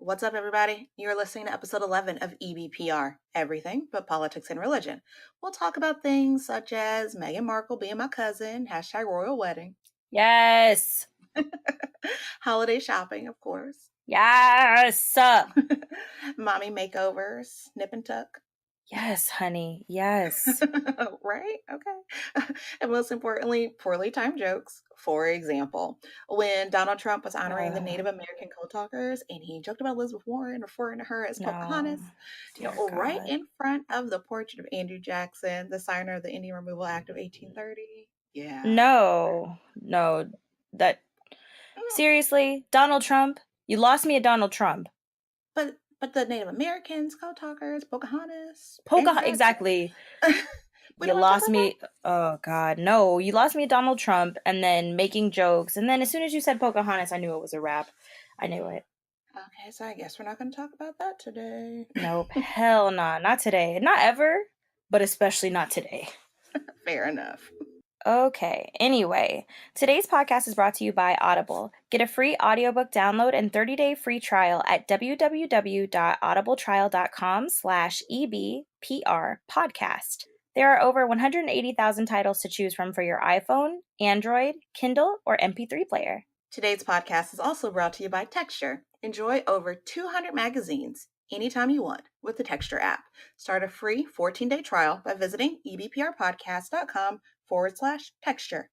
What's up, everybody? You're listening to episode 11 of EBPR, Everything But Politics and Religion. We'll talk about things such as Meghan Markle being my cousin, hashtag royal wedding, Yes. holiday shopping, of course, Yes. mommy makeovers, nip and tuck. Yes, honey. Yes. Right? Okay. And most importantly, poorly timed jokes. For example, when Donald Trump was honoring the Native American code talkers and he joked about Elizabeth Warren, referring to her as Pocahontas, Dear right God. in front of the portrait of Andrew Jackson, the signer of the Indian Removal Act of 1830. Yeah. No. Seriously, Donald Trump, you lost me at Donald Trump. But the Native Americans, code talkers, Pocahontas. Exactly. You lost me. Oh, God. No, you lost me at Donald Trump and then making jokes. And then as soon as you said Pocahontas, I knew it was a wrap. I knew it. Okay, so I guess we're not going to talk about that today. Nope. Hell nah. Not today. Not ever, but especially not today. Fair enough. Okay, anyway, today's podcast is brought to you by Audible. Get a free audiobook download and 30-day free trial at www.audibletrial.com/EBPR There are over 180,000 titles to choose from for your iPhone, Android, Kindle, or MP3 player. Today's podcast is also brought to you by Texture. Enjoy over 200 magazines anytime you want with the Texture app. Start a free 14-day trial by visiting EBPRPodcast.com/texture.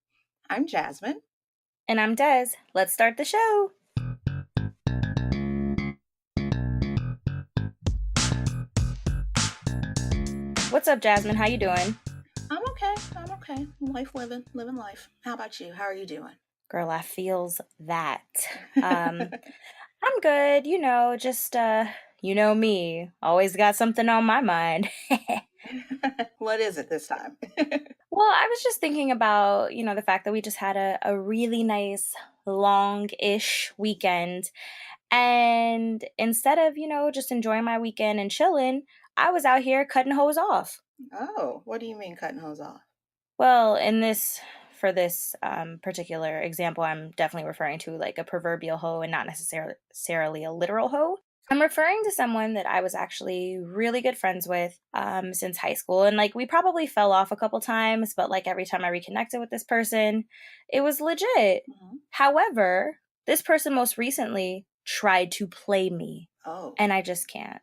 I'm Jasmin. And I'm Dez. Let's start the show. What's up, Jasmin? How you doing? I'm okay. Life living life. How about you? How are you doing? Girl, I feels that. I'm good, just you know me, always got something on my mind. What is it this time? Well, I was just thinking about, the fact that we just had a really nice long-ish weekend. And instead of, just enjoying my weekend and chilling, I was out here cutting hoes off. Oh, what do you mean cutting hoes off? Well, for this particular example, I'm definitely referring to like a proverbial hoe and not necessarily a literal hoe. I'm referring to someone that I was actually really good friends with since high school. And like we probably fell off a couple times, but like every time I reconnected with this person, it was legit. Mm-hmm. However, this person most recently tried to play me. Oh. And I just can't.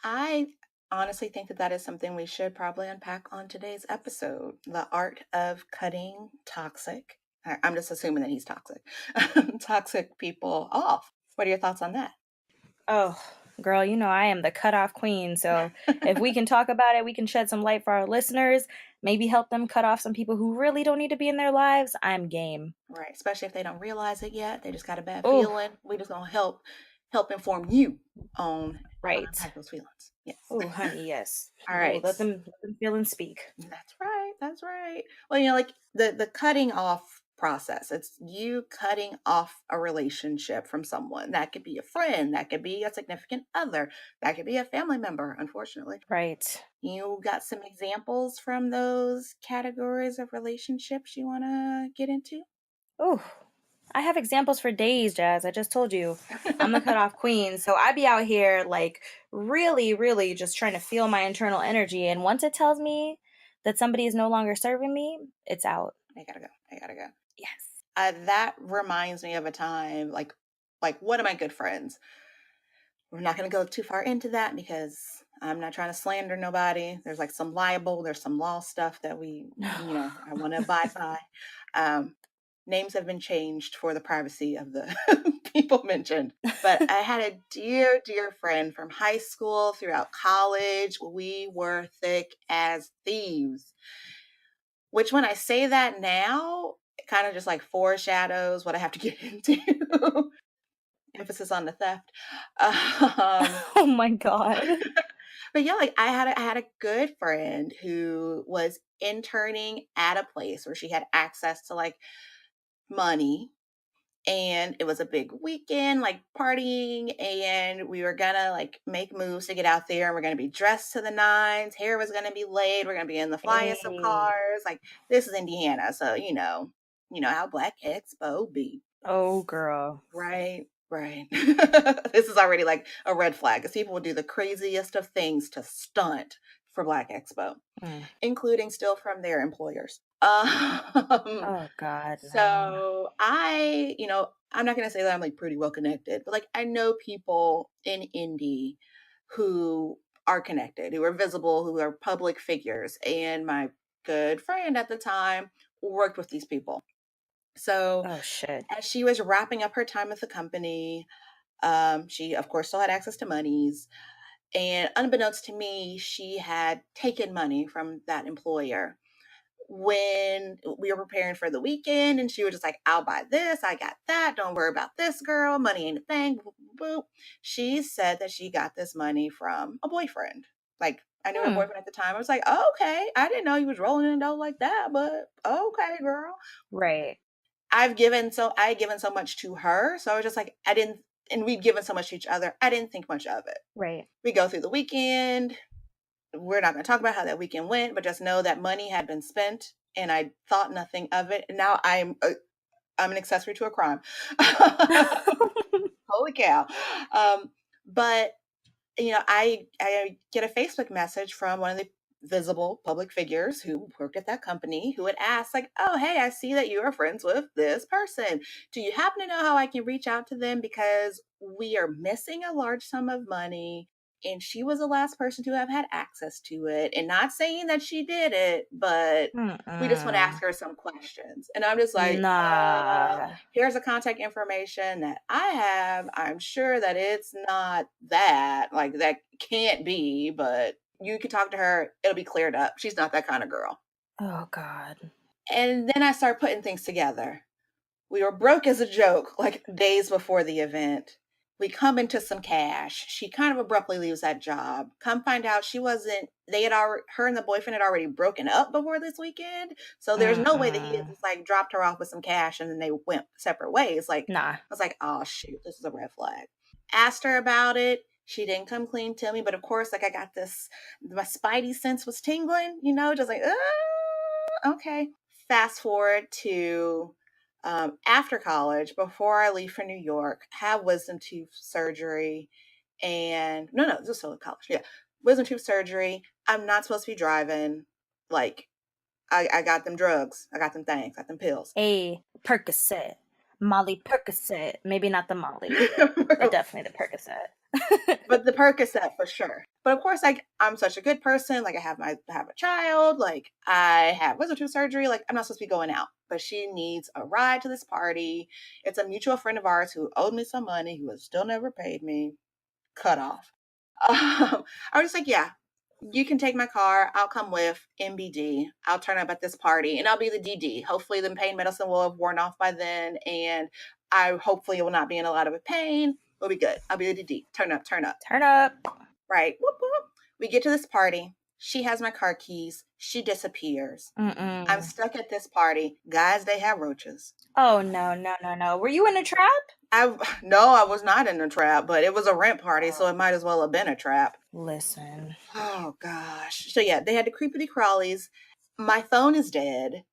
I honestly think that is something we should probably unpack on today's episode. The art of cutting toxic. I'm just assuming that he's toxic. Toxic people off. What are your thoughts on that? Oh, girl, I am the cutoff queen. So if we can talk about it, we can shed some light for our listeners, maybe help them cut off some people who really don't need to be in their lives. I'm game. Right. Especially if they don't realize it yet. They just got a bad feeling. We just going to help inform you on how to unpack those feelings. Yes. Oh, honey, yes. All right. Let them feel and speak. That's right. Well, like the cutting off process, it's you cutting off a relationship from someone. That could be a friend, that could be a significant other, that could be a family member, unfortunately. Right. You got some examples from those categories of relationships you want to get into? Oh, I have examples for days, Jazz. I just told you I'm the cutoff queen. So I be out here like really, really just trying to feel my internal energy. And once it tells me that somebody is no longer serving me, it's out. I gotta go. Yes. That reminds me of a time like one of my good friends. We're not going to go too far into that because I'm not trying to slander nobody. There's like some libel, there's some law stuff that I want to abide by. Names have been changed for the privacy of the people mentioned. But I had a dear, dear friend from high school throughout college. We were thick as thieves. Which when I say that now, it kind of just like foreshadows what I have to get into. Emphasis on the theft. Oh my God. But yeah, like I had a good friend who was interning at a place where she had access to like money, and it was a big weekend, like partying, and we were gonna like make moves to get out there, and we're gonna be dressed to the nines, hair was gonna be laid, we're gonna be in the flyest of cars. Like this is Indiana, so you know how Black Expo be. Oh girl. Right. Right. This is already like a red flag because people will do the craziest of things to stunt for Black Expo, Mm. including steal from their employers. Oh God, no. So I'm not gonna say that I'm like pretty well connected, but like I know people in indie who are connected, who are visible, who are public figures, and my good friend at the time worked with these people. So Oh shit. as she was wrapping up her time at the company, she of course still had access to monies, and unbeknownst to me, she had taken money from that employer when we were preparing for the weekend, and she was just like, I'll buy this, I got that, don't worry about this, girl, money ain't a thing, boop, boop, boop. She said that she got this money from a boyfriend. Like, I knew her boyfriend at the time. I was like, oh, okay, I didn't know he was rolling in dough like that, but okay, girl. Right. I had given so much to her, so I was just like, I didn't, and we'd given so much to each other, I didn't think much of it. Right. We go through the weekend. We're not going to talk about how that weekend went, but just know that money had been spent and I thought nothing of it. And now I'm an accessory to a crime. Holy cow. But I get a Facebook message from one of the visible public figures who worked at that company who had asked, like, oh, hey, I see that you are friends with this person. Do you happen to know how I can reach out to them? Because we are missing a large sum of money. And she was the last person to have had access to it. And not saying that she did it, but we just want to ask her some questions. And I'm just like, Nah. here's the contact information that I have. I'm sure that it's not that. Like, that can't be, but you can talk to her. It'll be cleared up. She's not that kind of girl. Oh God. And then I start putting things together. We were broke as a joke, like days before the event. We come into some cash. She kind of abruptly leaves that job. Come find out her and the boyfriend had already broken up before this weekend. So there's no way that he had just like dropped her off with some cash and then they went separate ways. Like, Nah. I was like, oh shoot, this is a red flag. Asked her about it. She didn't come clean to me, but of course, like I got my spidey sense was tingling, just like, okay. Fast forward to after college, before I leave for New York, have wisdom tooth surgery. And no, this is still in college. Yeah. Wisdom tooth surgery. I'm not supposed to be driving. Like, I got them drugs. I got them things. I got them pills. A Percocet. Molly Percocet. Maybe not the Molly, but definitely the Percocet. But the Percocet for sure. But of course, like, I'm such a good person. Like, I have a child. Like, I have wisdom tooth surgery. Like, I'm not supposed to be going out. But she needs a ride to this party. It's a mutual friend of ours who owed me some money, who has still never paid me. Cut off. I was just like, yeah, you can take my car. I'll come with MBD. I'll turn up at this party and I'll be the DD. Hopefully the pain medicine will have worn off by then. And I hopefully will not be in a lot of pain. We'll be good. I'll be the DD. Turn up. Turn up. Right. Whoop, whoop. We get to this party. She has my car keys. She disappears. I'm stuck at this party. Guys, they have roaches. Oh, no. Were you in a trap? No, I was not in a trap, but it was a rent party, so it might as well have been a trap. Listen. Oh, gosh. So, yeah, they had the creepity crawlies. My phone is dead.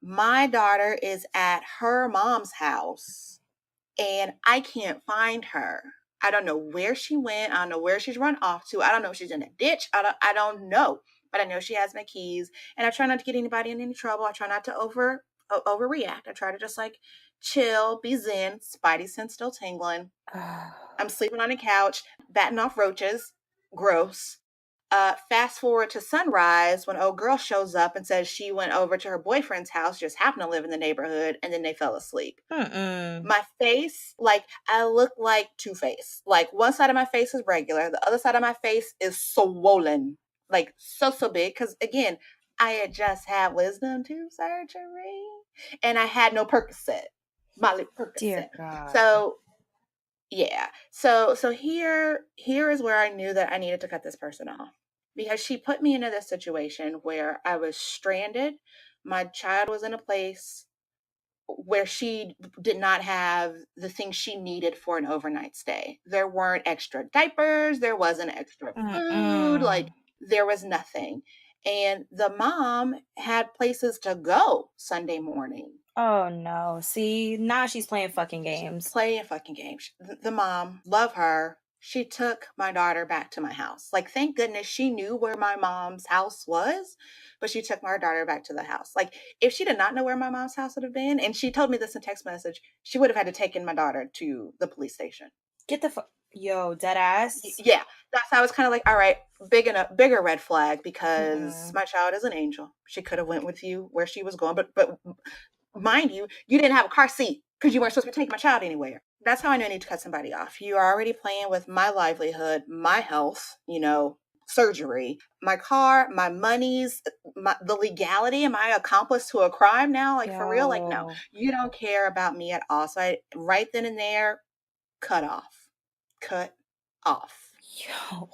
My daughter is at her mom's house, and I can't find her. I don't know where she went. I don't know where she's run off to. I don't know if she's in a ditch. I don't know. But I know she has my keys. And I try not to get anybody in any trouble. I try not to overreact. I try to just like chill, be zen, spidey sense still tingling. I'm sleeping on a couch, batting off roaches. Gross. Fast forward to sunrise when old girl shows up and says she went over to her boyfriend's house, just happened to live in the neighborhood, and then they fell asleep. My face, like, I look like Two-Face. Like, one side of my face is regular. The other side of my face is swollen. Like, so big. Because, again, I had just had wisdom tooth surgery. And I had no Percocet. Molly Percocet. Dear God. So, yeah. So here is where I knew that I needed to cut this person off. Because she put me into this situation where I was stranded. My child was in a place where she did not have the things she needed for an overnight stay. There weren't extra diapers. There wasn't extra food. Like, there was nothing. And the mom had places to go Sunday morning. Oh no. See, now she's playing fucking games. Playing fucking games. The mom, love her. She took my daughter back to my house. Like, thank goodness she knew where my mom's house was, but she took my daughter back to the house. Like, if she did not know where my mom's house would have been, and she told me this in text message, she would have had to taken my daughter to the police station. Get the yo, dead ass. Yeah, that's how I was kind of like, all right, bigger red flag, because my child is an angel. She could have went with you where she was going, but mind you, you didn't have a car seat because you weren't supposed to be taking my child anywhere. That's how I know I need to cut somebody off. You are already playing with my livelihood, my health, surgery, my car, my monies, the legality. Am I accomplice to a crime now? Like, for real? Like, no, you don't care about me at all. So I, right then and there, cut off. Yo,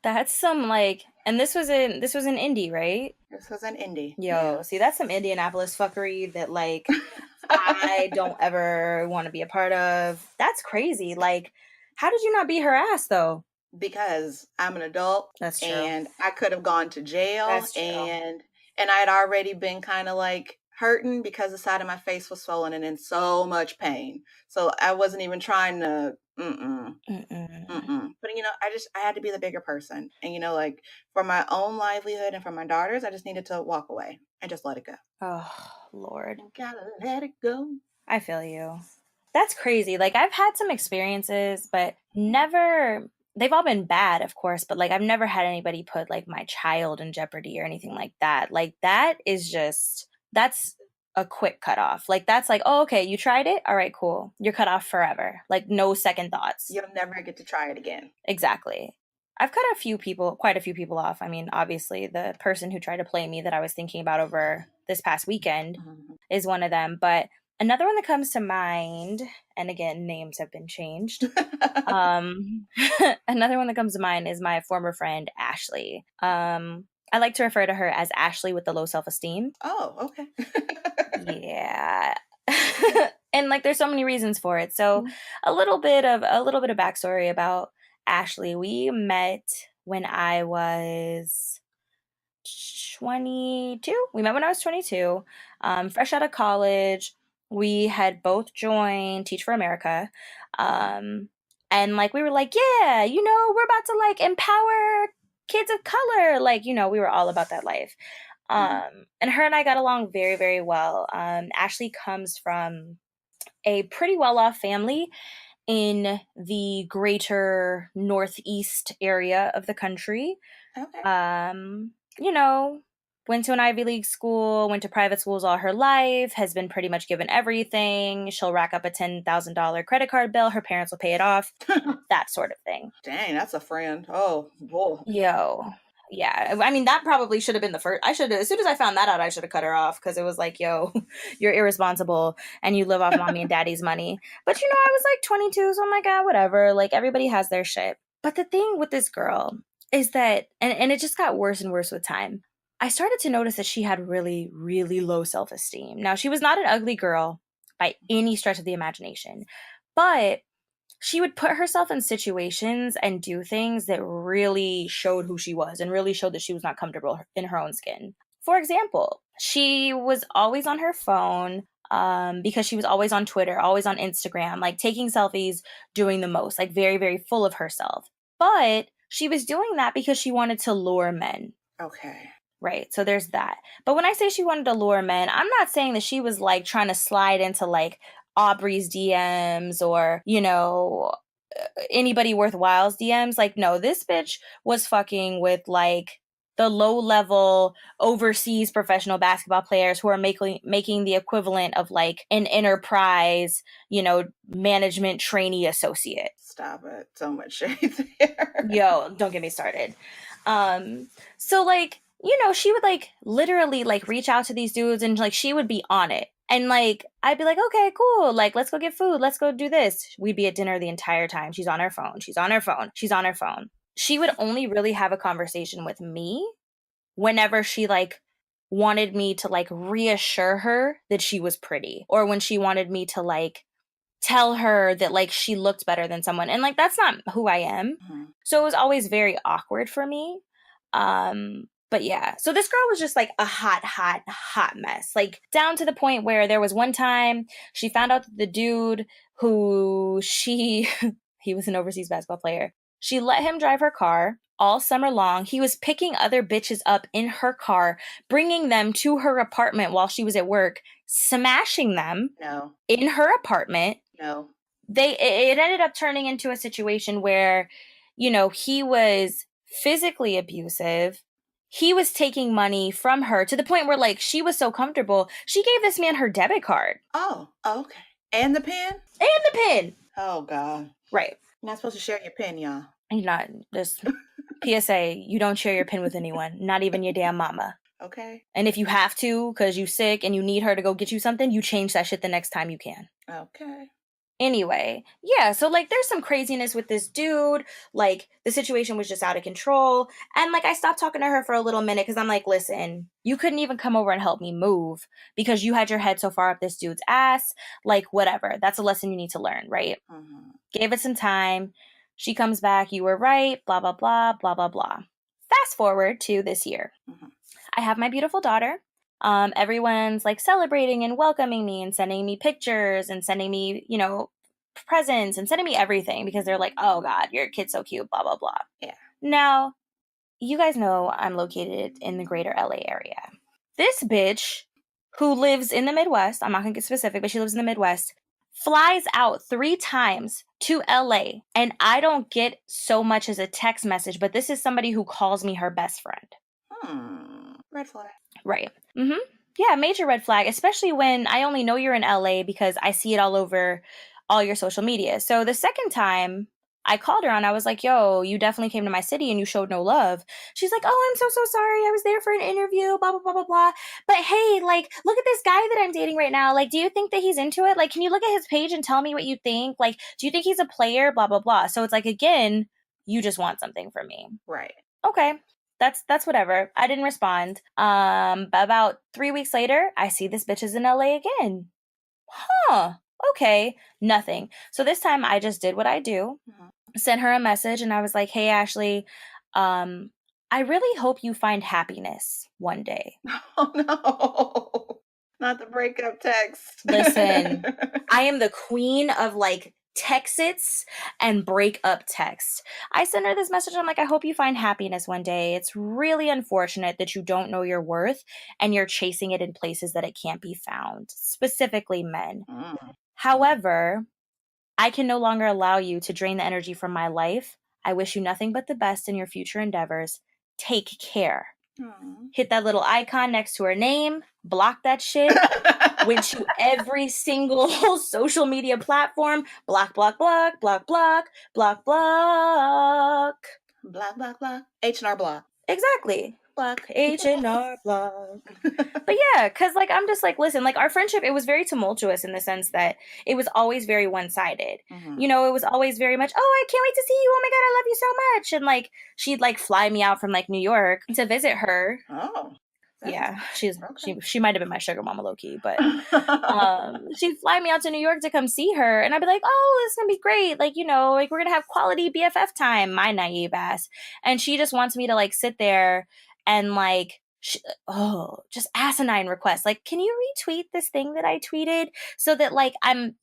that's some like, and this was in Indy, right? This was in Indy. Yo, yeah. See, that's some Indianapolis fuckery that like I don't ever want to be a part of. That's crazy. Like, how did you not beat her ass though? Because I'm an adult. That's true. And I could have gone to jail. That's true. And I had already been kind of like hurting because the side of my face was swollen and in so much pain. So I wasn't even trying to But I had to be the bigger person. And like, for my own livelihood and for my daughters, I just needed to walk away and just let it go. Oh, Lord. Gotta let it go. I feel you. That's crazy. Like, I've had some experiences, but never, they've all been bad, of course, but like, I've never had anybody put like my child in jeopardy or anything like that. Like, that is just, that's a quick cutoff. Like, that's like, oh, okay, you tried it? All right, cool. You're cut off forever. Like, no second thoughts. You'll never get to try it again. Exactly. I've cut quite a few people off. I mean, obviously, the person who tried to play me that I was thinking about over this past weekend is one of them. But another one that comes to mind, and again, names have been changed. Another one that comes to mind is my former friend, Ashley. I like to refer to her as Ashley with the low self-esteem. Oh, okay. Yeah. And like, there's so many reasons for it. So a little bit of backstory about Ashley. We met when I was 22. We met when I was 22, fresh out of college. We had both joined Teach for America. And like, we were like, yeah, we're about to like empower kids of color. Like, we were all about that life. And her and I got along very, very well. Ashley comes from a pretty well-off family in the greater Northeast area of the country. Okay. Went to an Ivy League school, went to private schools all her life, has been pretty much given everything. She'll rack up a $10,000 credit card bill. Her parents will pay it off. That sort of thing. Dang, that's a friend. Oh, boy. Yo. Yeah. I mean, that probably should have been the first. As soon as I found that out, I should have cut her off, because it was like, yo, you're irresponsible and you live off mommy and daddy's money. But, I was like 22, so I'm like, whatever. Like, everybody has their shit. But the thing with this girl is that, and it just got worse and worse with time, I started to notice that she had really, really low self-esteem. Now, she was not an ugly girl by any stretch of the imagination, but she would put herself in situations and do things that really showed who she was and really showed that she was not comfortable in her own skin. For example, she was always on her phone because she was always on Twitter, always on Instagram, like taking selfies, doing the most, like very, very full of herself. But she was doing that because she wanted to lure men. Okay. Right. So there's that. But when I say she wanted to lure men, I'm not saying that she was like trying to slide into like Aubrey's DMs or, anybody worthwhile's DMs. Like, no, this bitch was fucking with like the low level overseas professional basketball players who are making the equivalent of like an enterprise, management trainee associate. Stop it. So much shade there. Yo, don't get me started. So like, she would like literally like reach out to these dudes and like she would be on it. And like, I'd be like, okay, cool. Like, let's go get food. Let's go do this. We'd be at dinner the entire time. She's on her phone. She's on her phone. She's on her phone. She would only really have a conversation with me whenever she like wanted me to like reassure her that she was pretty, or when she wanted me to like tell her that like she looked better than someone. And like, that's not who I am. So it was always very awkward for me. But yeah, so this girl was just like a hot mess. Like down to the point where there was one time she found out that the dude who he was an overseas basketball player. She let him drive her car all summer long. He was picking other bitches up in her car, bringing them to her apartment while she was at work, smashing them No. in her apartment. No. It ended up turning into a situation where, you know, he was physically abusive. He was taking money from her to the point where, like, she was so comfortable, she gave this man her debit card. Oh, okay. And the pen? And the pen. Oh, God. Right. You're not supposed to share your pen, y'all. You're not. Just PSA, you don't share your pen with anyone, not even your damn mama. Okay. And if you have to, because you sick and you need her to go get you something, you change that shit the next time you can. Okay. Anyway, yeah, so like there's some craziness with this dude. Like the situation was just out of control. And like I stopped talking to her for a little minute because I'm like, listen, you couldn't even come over and help me move because you had your head so far up this dude's ass. Like whatever. That's a lesson you need to learn, right? Mm-hmm. Gave it some time. She comes back, you were right, blah, blah, blah, blah, blah, blah. Fast forward to this year. Mm-hmm. I have my beautiful daughter. Everyone's like celebrating and welcoming me and sending me pictures and sending me, you know, presents and sending me everything because they're like, oh God, your kid's so cute, blah, blah, blah. Yeah. Now, you guys know I'm located in the greater LA area. This bitch who lives in the Midwest, I'm not going to get specific, but she lives in the Midwest, flies out 3 times to LA. And I don't get so much as a text message, but this is somebody who calls me her best friend. Red flag. Right. Mm-hmm. Yeah, major red flag, especially when I only know you're in LA because I see it all over all your social media. So the second time I called her and I was like, yo, you definitely came to my city and you showed no love. She's like, oh, I'm so sorry. I was there for an interview, blah, blah, blah, blah, blah. But hey, like, look at this guy that I'm dating right now. Like, do you think that he's into it? Like, can you look at his page and tell me what you think? Like, do you think he's a player? Blah, blah, blah. So it's like, again, you just want something from me. Right. Okay. That's whatever. I didn't respond. About 3 weeks later, I see this bitch is in LA again. Huh. Okay. Nothing. So this time I just did what I do. Mm-hmm. Sent her a message and I was like, hey, Ashley, I really hope you find happiness one day. Oh, no. Not the breakup text. Listen, I am the queen of like texts and breakup text. I sent her this message. I'm like, I hope you find happiness one day. It's really unfortunate that you don't know your worth and you're chasing it in places that it can't be found, specifically men. However, I can no longer allow you to drain the energy from my life. I wish you nothing but the best in your future endeavors. Take care. Hit that little icon next to her name, block that shit, went to every single social media platform, block, block, block, block, block, block, block. Block, block, block. H&R block. Exactly. Block, H&R block. But yeah, because like I'm just like, listen, like our friendship, it was very tumultuous in the sense that it was always very one-sided. Mm-hmm. You know, it was always very much, oh, I can't wait to see you. Oh my God, I love you so much. And like she'd like fly me out from like New York to visit her. Oh. Yeah, she might have been my sugar mama low-key, but she'd fly me out to New York to come see her, and I'd be like, oh, it's gonna be great, like, you know, like we're gonna have quality BFF time, my naive ass. And she just wants me to like sit there and like just asinine requests, like, can you retweet this thing that I tweeted so that like I'm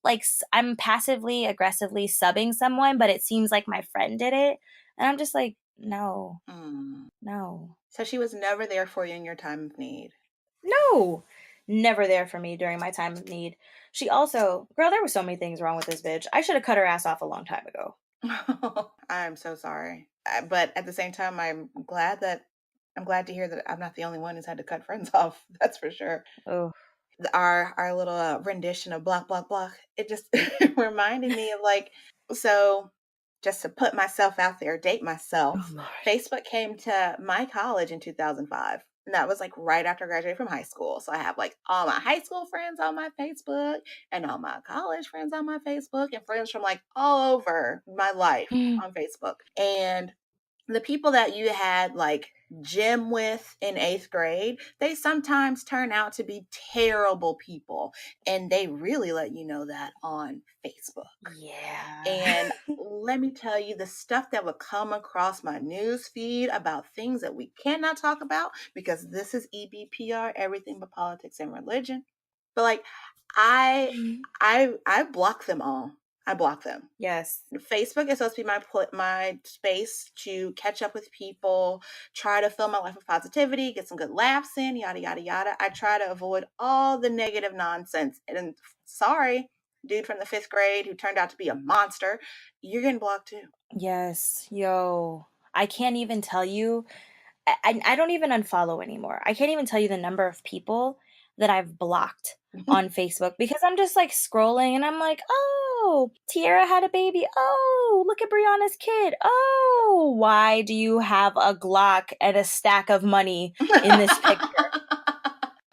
passively aggressively subbing someone, but it seems like my friend did it. And I'm just like, no. So she was never there for you in your time of need? No, never there for me during my time of need. She also, girl, there were so many things wrong with this bitch. I should have cut her ass off a long time ago. I'm so sorry. But at the same time, I'm glad to hear that I'm not the only one who's had to cut friends off. That's for sure. Oh. Our little rendition of block, block, block. It just reminded me of like, so just to put myself out there, date myself. Oh, Facebook came to my college in 2005. And that was like right after I graduated from high school. So I have like all my high school friends on my Facebook and all my college friends on my Facebook and friends from like all over my life on Facebook. And the people that you had like gym with in 8th grade, they sometimes turn out to be terrible people. And they really let you know that on Facebook. Yeah. And let me tell you, the stuff that would come across my news feed about things that we cannot talk about because this is EBPR, everything but politics and religion. But like, I block them all. I block them. Yes. Facebook is supposed to be my space to catch up with people, try to fill my life with positivity, get some good laughs in, yada yada yada. I try to avoid all the negative nonsense. And sorry, dude from the 5th grade who turned out to be a monster, you're getting blocked too. Yes. Yo, I can't even tell you. I don't even unfollow anymore. I can't even tell you the number of people that I've blocked on Facebook because I'm just like scrolling and I'm like, oh, Tiara had a baby. Oh, look at Brianna's kid. Oh, why do you have a Glock and a stack of money in this picture?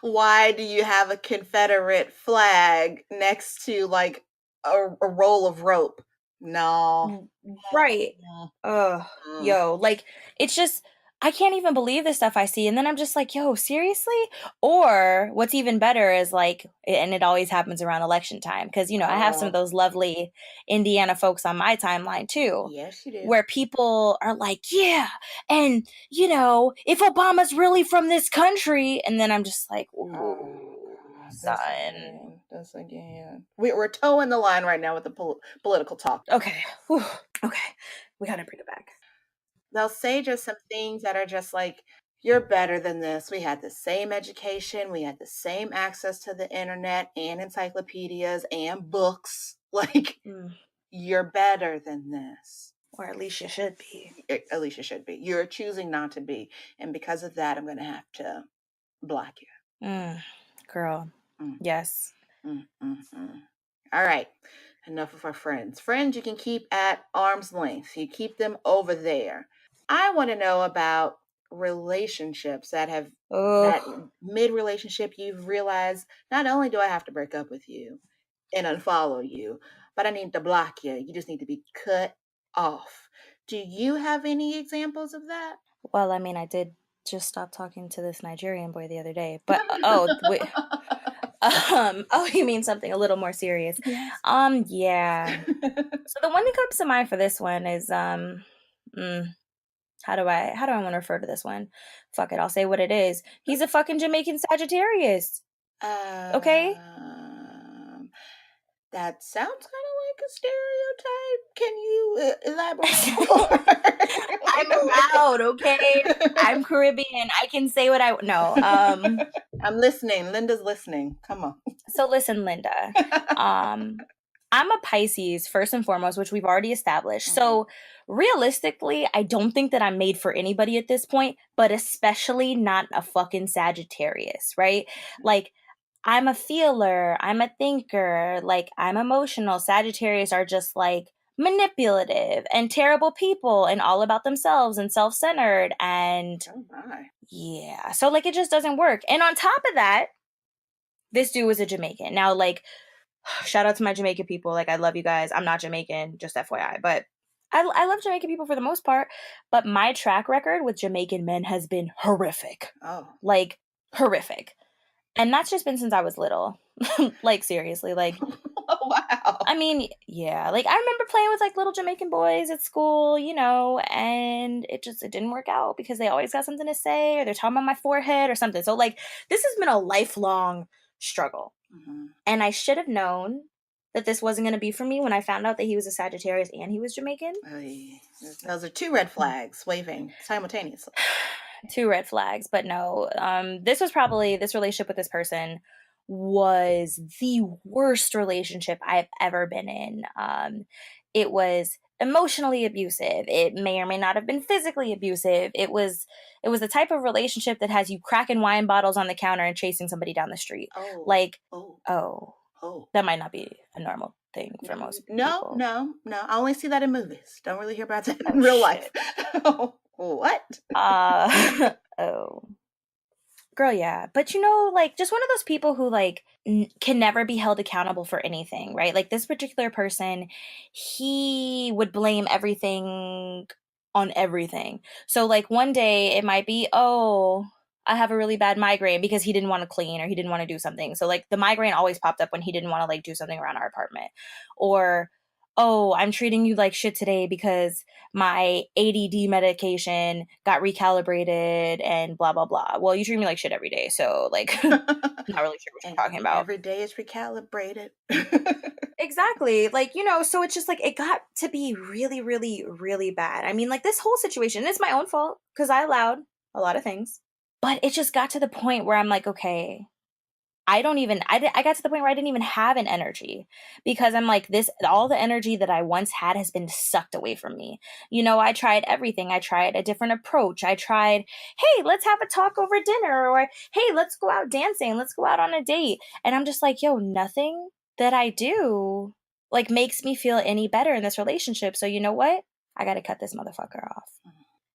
Why do you have a Confederate flag next to like a roll of rope? No. Right. No. Yo, like it's just I can't even believe the stuff I see. And then I'm just like, yo, seriously? Or what's even better is like, and it always happens around election time, because you know, I have some of those lovely Indiana folks on my timeline too. Yes, you do. Where people are like, yeah, and you know, if Obama's really from this country, and then I'm just like, ooh, son. That's again. We're towing the line right now with the political talk. Okay. Whew. Okay. We gotta bring it back. They'll say just some things that are just like, you're better than this. We had the same education. We had the same access to the internet and encyclopedias and books. Like, you're better than this. Or at least you should be. At least you should be. You're choosing not to be. And because of that, I'm going to have to block you. Girl. Yes. All right. Enough of our friends. Friends you can keep at arm's length. You keep them over there. I want to know about relationships that have that mid-relationship you've realized not only do I have to break up with you and unfollow you, but I need to block you. You just need to be cut off. Do you have any examples of that? Well, I mean, I did just stop talking to this Nigerian boy the other day, but wait. You mean something a little more serious? Yes. Yeah. So the one that comes to mind for this one is how do I want to refer to this one? Fuck it, I'll say what it is. He's a fucking Jamaican Sagittarius. Okay? That sounds kind of like a stereotype. Can you elaborate more? I'm loud, okay? I'm Caribbean. I can say what I no. I'm listening. Linda's listening. Come on. So listen, Linda. I'm a Pisces first and foremost, which we've already established. So realistically, I don't think that I'm made for anybody at this point, but especially not a fucking Sagittarius, right? Like, I'm a feeler, I'm a thinker, like I'm emotional. Sagittarius are just like manipulative and terrible people and all about themselves and self-centered and yeah. So like it just doesn't work. And on top of that, this dude was a Jamaican. Now like shout out to my Jamaican people. Like I love you guys. I'm not Jamaican, just FYI, but I love Jamaican people for the most part, but my track record with Jamaican men has been horrific. Like horrific. And that's just been since I was little. Like, seriously, like... Wow. I mean, yeah. Like, I remember playing with, like, little Jamaican boys at school, you know, and it didn't work out because they always got something to say or they're talking about my forehead or something. So, like, this has been a lifelong struggle. And I should have known that this wasn't going to be for me when I found out that he was a Sagittarius and he was Jamaican. Those are 2 red flags waving simultaneously. 2 red flags, but no. This relationship with this person was the worst relationship I've ever been in. It was emotionally abusive. It may or may not have been physically abusive. It was the type of relationship that has you cracking wine bottles on the counter and chasing somebody down the street. That might not be a normal thing for most people. No. I only see that in movies. Don't really hear about that in real life. What? Girl, yeah. But you know, like, just one of those people who, like, can never be held accountable for anything, right? Like, this particular person, he would blame everything on everything. So like one day it might be, oh, I have a really bad migraine because he didn't want to clean or he didn't want to do something. So like the migraine always popped up when he didn't want to like do something around our apartment. Or, oh, I'm treating you like shit today because my ADD medication got recalibrated and blah, blah, blah. Well, you treat me like shit every day. So like, not really sure what you're talking about. Every day is recalibrated. Exactly. Like, you know, so it's just like it got to be really, really, really bad. I mean, like this whole situation, it's my own fault because I allowed a lot of things. But it just got to the point where I'm like, okay, I got to the point where I didn't even have an energy because I'm like, all the energy that I once had has been sucked away from me. You know, I tried everything. I tried a different approach. I tried, hey, let's have a talk over dinner, or hey, let's go out dancing. Let's go out on a date. And I'm just like, yo, nothing that I do like makes me feel any better in this relationship. So you know what? I got to cut this motherfucker off.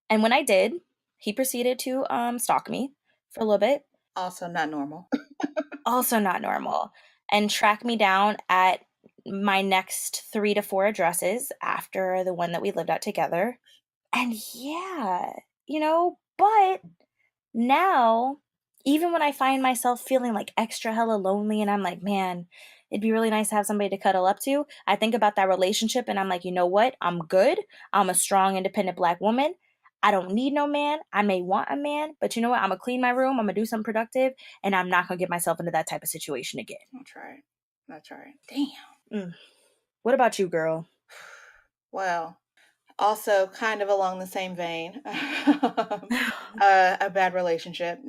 And when I did, he proceeded to stalk me for a little bit. Also not normal. And track me down at my next 3 to 4 addresses after the one that we lived at together. And yeah, you know, but now, even when I find myself feeling like extra hella lonely and I'm like, man, it'd be really nice to have somebody to cuddle up to, I think about that relationship and I'm like, you know what? I'm good. I'm a strong, independent Black woman. I don't need no man. I may want a man, but you know what? I'm going to clean my room. I'm going to do something productive, and I'm not going to get myself into that type of situation again. That's right. Damn. What about you, girl? Well, also kind of along the same vein, a bad relationship.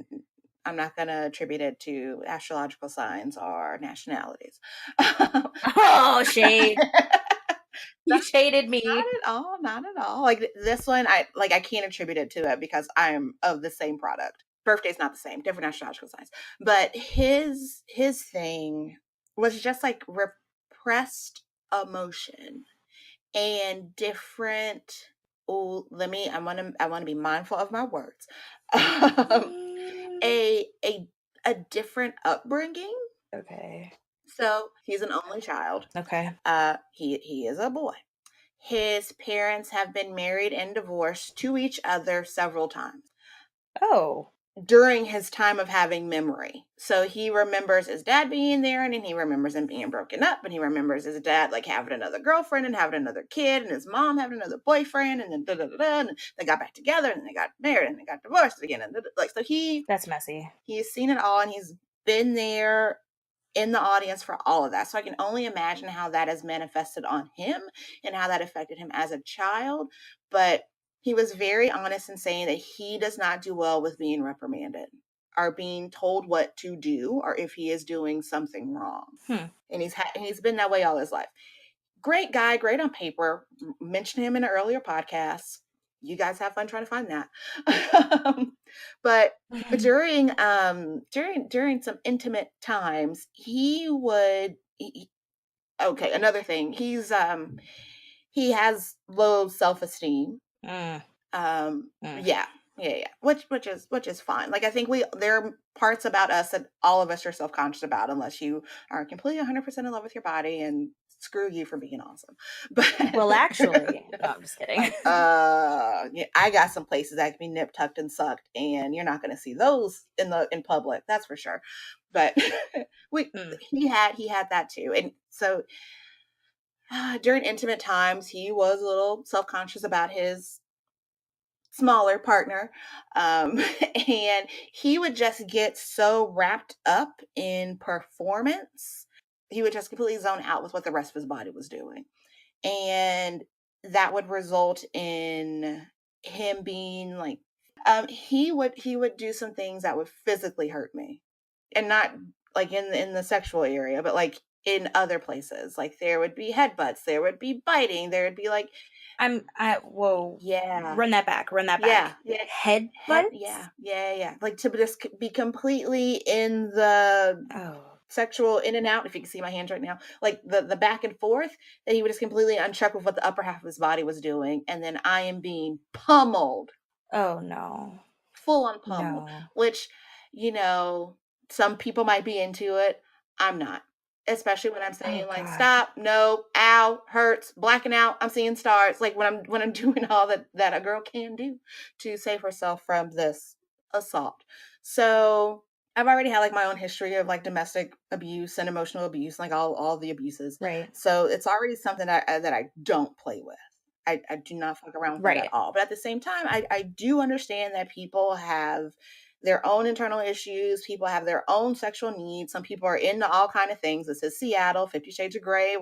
I'm not going to attribute it to astrological signs or nationalities. Oh, shade. You shaded me. Not at all. Like this one, I can't attribute it to it because I am of the same product. Birthday's not the same, different astrological signs. But his thing was just like repressed emotion and different. Oh, I want to be mindful of my words. A different upbringing. Okay. So he's an only child. Okay. He is a boy. His parents have been married and divorced to each other several times. Oh. During his time of having memory. So he remembers his dad being there and he remembers him being broken up, and he remembers his dad like having another girlfriend and having another kid and his mom having another boyfriend, and then and they got back together and they got married and they got divorced again, and like, so that's messy. He's seen it all and he's been there in the audience for all of that. So I can only imagine how that has manifested on him and how that affected him as a child. But he was very honest in saying that he does not do well with being reprimanded or being told what to do or if he is doing something wrong. And he's been that way all his life. Great guy, great on paper. Mentioned him in an earlier podcast. You guys have fun trying to find that. But during some intimate times, another thing, he has low self-esteem. Yeah. Which is fine. Like I think there are parts about us that all of us are self-conscious about, unless you are completely 100% in love with your body, and screw you for being awesome. But well, actually, no, I'm just kidding. Yeah, I got some places that can be nipped, tucked, and sucked, and you're not going to see those in public. That's for sure. But he had that too, and so during intimate times, he was a little self-conscious about his smaller partner, and he would just get so wrapped up in performance, he would just completely zone out with what the rest of his body was doing, and that would result in him being like, he would do some things that would physically hurt me, and not like in the sexual area, but like in other places. Like there would be headbutts, there would be biting, there would be like, whoa. Yeah. Run that back. Yeah. Headbutts? Yeah. Like to just be completely in the sexual in and out, if you can see my hands right now, like the back and forth, that he would just completely uncheck with what the upper half of his body was doing. And then I am being pummeled. Oh, no. Full on pummeled. No. Which, some people might be into it. I'm not. especially when I'm saying like, God. stop, no, ow, hurts, blacking out, I'm seeing stars. Like when I'm doing all that a girl can do to save herself from this assault. So I've already had like my own history of like domestic abuse and emotional abuse, like all the abuses. Right. So it's already something that I don't play with. I do not fuck around with that Right. at all. But at the same time, I do understand that people have their own internal issues. People have their own sexual needs. Some people are into all kind of things. This is Seattle. 50 Shades of Grey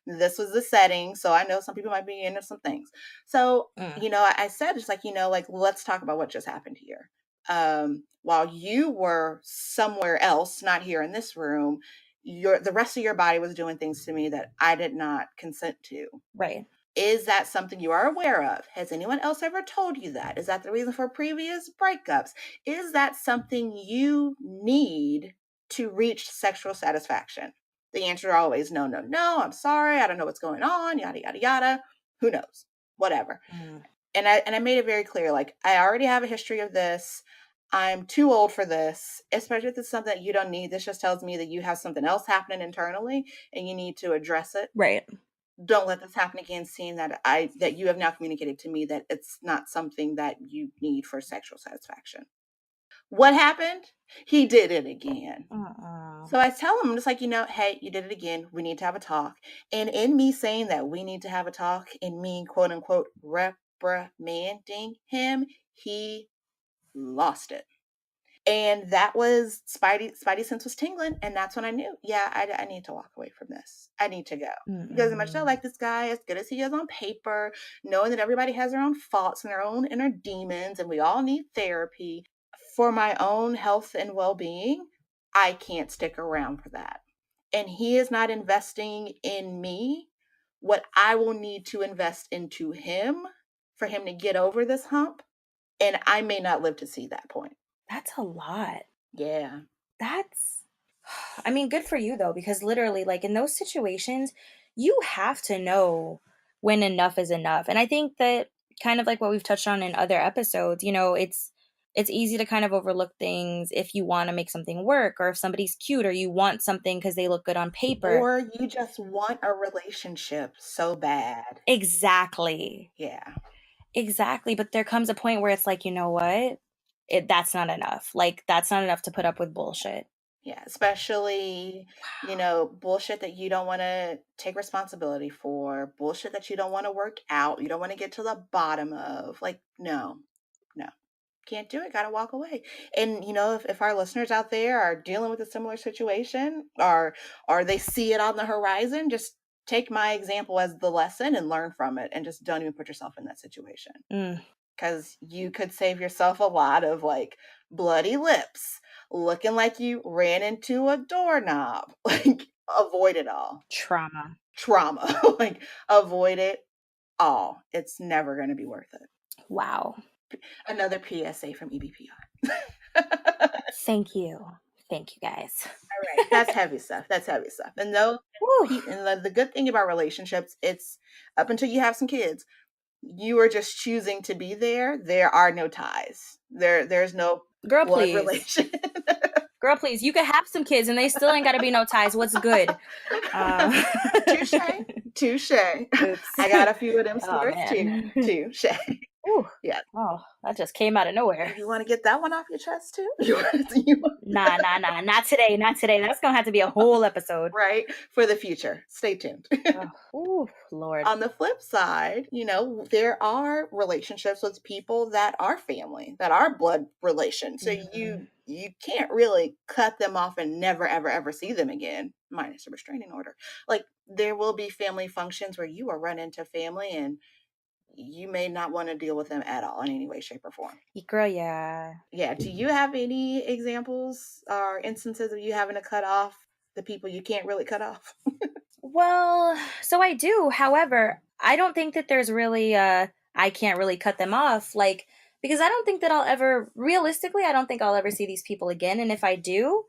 this was the setting. So I know some people might be into some things. So, I said, just like, like, let's talk about what just happened here. While you were somewhere else, not here in this room, the rest of your body was doing things to me that I did not consent to. Right. Is that something you are aware of? Has anyone else ever told you that? Is that the reason for previous breakups? Is that something you need to reach sexual satisfaction? The answer always no, no, no. I'm sorry. I don't know what's going on. Yada, yada, yada. Who knows? Whatever. And I made it very clear, like, I already have a history of this. I'm too old for this, especially if it's something that you don't need. This just tells me that you have something else happening internally and you need to address it. Right. Don't let this happen again, seeing that you have now communicated to me that it's not something that you need for sexual satisfaction. What happened? He did it again. So I tell him, just like, hey, you did it again. We need to have a talk. And in me saying that we need to have a talk, and me, quote unquote, reprimanding him, he lost it. And that was Spidey sense was tingling. And that's when I knew, I need to walk away from this. I need to go. Because as much as I like this guy, as good as he is on paper, knowing that everybody has their own faults and their own inner demons, and we all need therapy, for my own health and well-being, I can't stick around for that. And he is not investing in me what I will need to invest into him for him to get over this hump. And I may not live to see that point. That's a lot. Yeah. I mean, good for you though, because literally, like in those situations, you have to know when enough is enough. And I think that kind of like what we've touched on in other episodes, it's easy to kind of overlook things if you want to make something work, or if somebody's cute, or you want something because they look good on paper. Or you just want a relationship so bad. Exactly. Yeah. Exactly. But there comes a point where it's like, you know what? That's not enough. Like, that's not enough to put up with bullshit. Yeah, especially, bullshit that you don't want to take responsibility for, bullshit that you don't want to work out, you don't want to get to the bottom of. Like, no, can't do it. Got to walk away. And, if our listeners out there are dealing with a similar situation, or they see it on the horizon, just take my example as the lesson and learn from it, and just don't even put yourself in that situation. Because you could save yourself a lot of like bloody lips, looking like you ran into a doorknob. Like, avoid it all. Trauma. Like, avoid it all. It's never going to be worth it. Wow. Another PSA from EBPR. Thank you guys. All right, that's heavy stuff. And the good thing about relationships, it's up until you have some kids, you are just choosing to be there. There are no ties. There's no blood relation. Girl, please. You could have some kids and they still ain't got to be no ties. What's good? Touche. I got a few of them stories too. Touche. Ooh. Yeah. Oh, that just came out of nowhere. You want to get that one off your chest too? Nah. Not today. That's going to have to be a whole episode. Right. For the future. Stay tuned. Ooh, Lord. On the flip side, there are relationships with people that are family, that are blood relations. So you can't really cut them off and never, ever, ever see them again, minus a restraining order. Like, there will be family functions where you will run into family and you may not want to deal with them at all in any way, shape, or form. Girl, yeah. Yeah. Do you have any examples or instances of you having to cut off the people you can't really cut off? Well, so I do. However, I don't think that there's really I can't really cut them off, like, because I don't think that realistically, I don't think I'll ever see these people again. And if I do,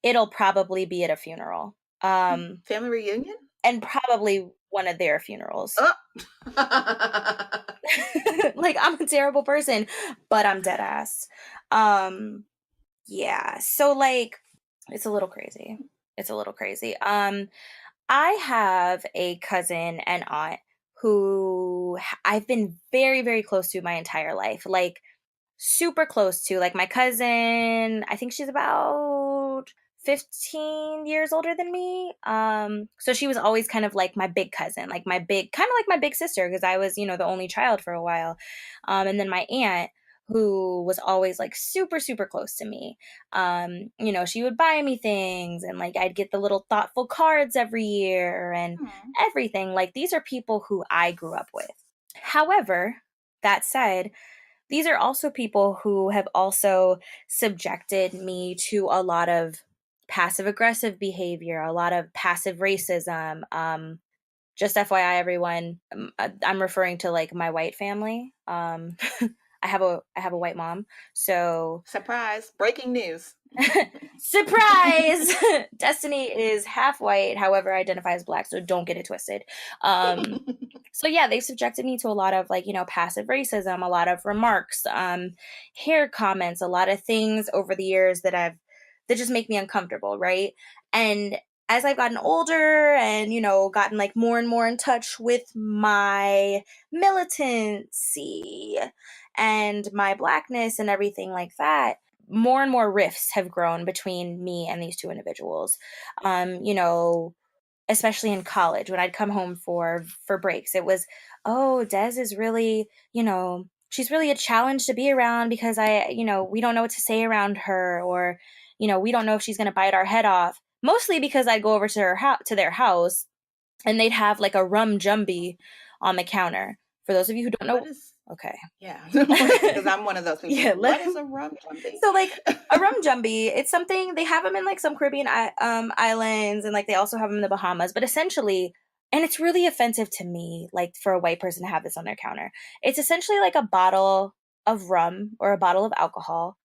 it'll probably be at a funeral. Family reunion? And probably one of their funerals. Oh. Like, I'm a terrible person, but I'm dead ass. Yeah. So, like, it's a little crazy. It's a little crazy. I have a cousin and aunt who I've been very, very close to my entire life. Like super close to. Like my cousin, I think she's about 15 years older than me. So she was always kind of like my big cousin, like my big, kind of like my big sister, because I was, you know, the only child for a while. And then my aunt, who was always like super, super close to me. You know, she would buy me things and like I'd get the little thoughtful cards every year and Hmm. everything. Like these are people who I grew up with. However, that said, these are also people who have also subjected me to a lot of passive aggressive behavior, a lot of passive racism. Just FYI, everyone, I'm referring to like my white family. I have a white mom, so Surprise! Breaking news. surprise! Destiny is half white, however, identifies Black, so don't get it twisted. So yeah, they've subjected me to a lot of like, you know, passive racism, a lot of remarks, hair comments, a lot of things over the years that just make me uncomfortable, right? And as I've gotten older and, you know, gotten like more and more in touch with my militancy and my Blackness and everything like that, more and more rifts have grown between me and these two individuals. You know, especially in college when I'd come home for breaks, it was, oh, Dez is really, you know, she's really a challenge to be around because you know, we don't know what to say around her, or, you know, we don't know if she's going to bite our head off. Mostly because I'd go over to to their house and they'd have like a rum jumbie on the counter. For those of you who don't know, What is? okay. Yeah, because I'm one of those people. Yeah, what is a rum jumbie? So like a rum jumbie, it's something they have them in like some Caribbean islands, and like they also have them in the Bahamas. But essentially, and it's really offensive to me, like for a white person to have this on their counter. It's essentially like a bottle of rum or a bottle of alcohol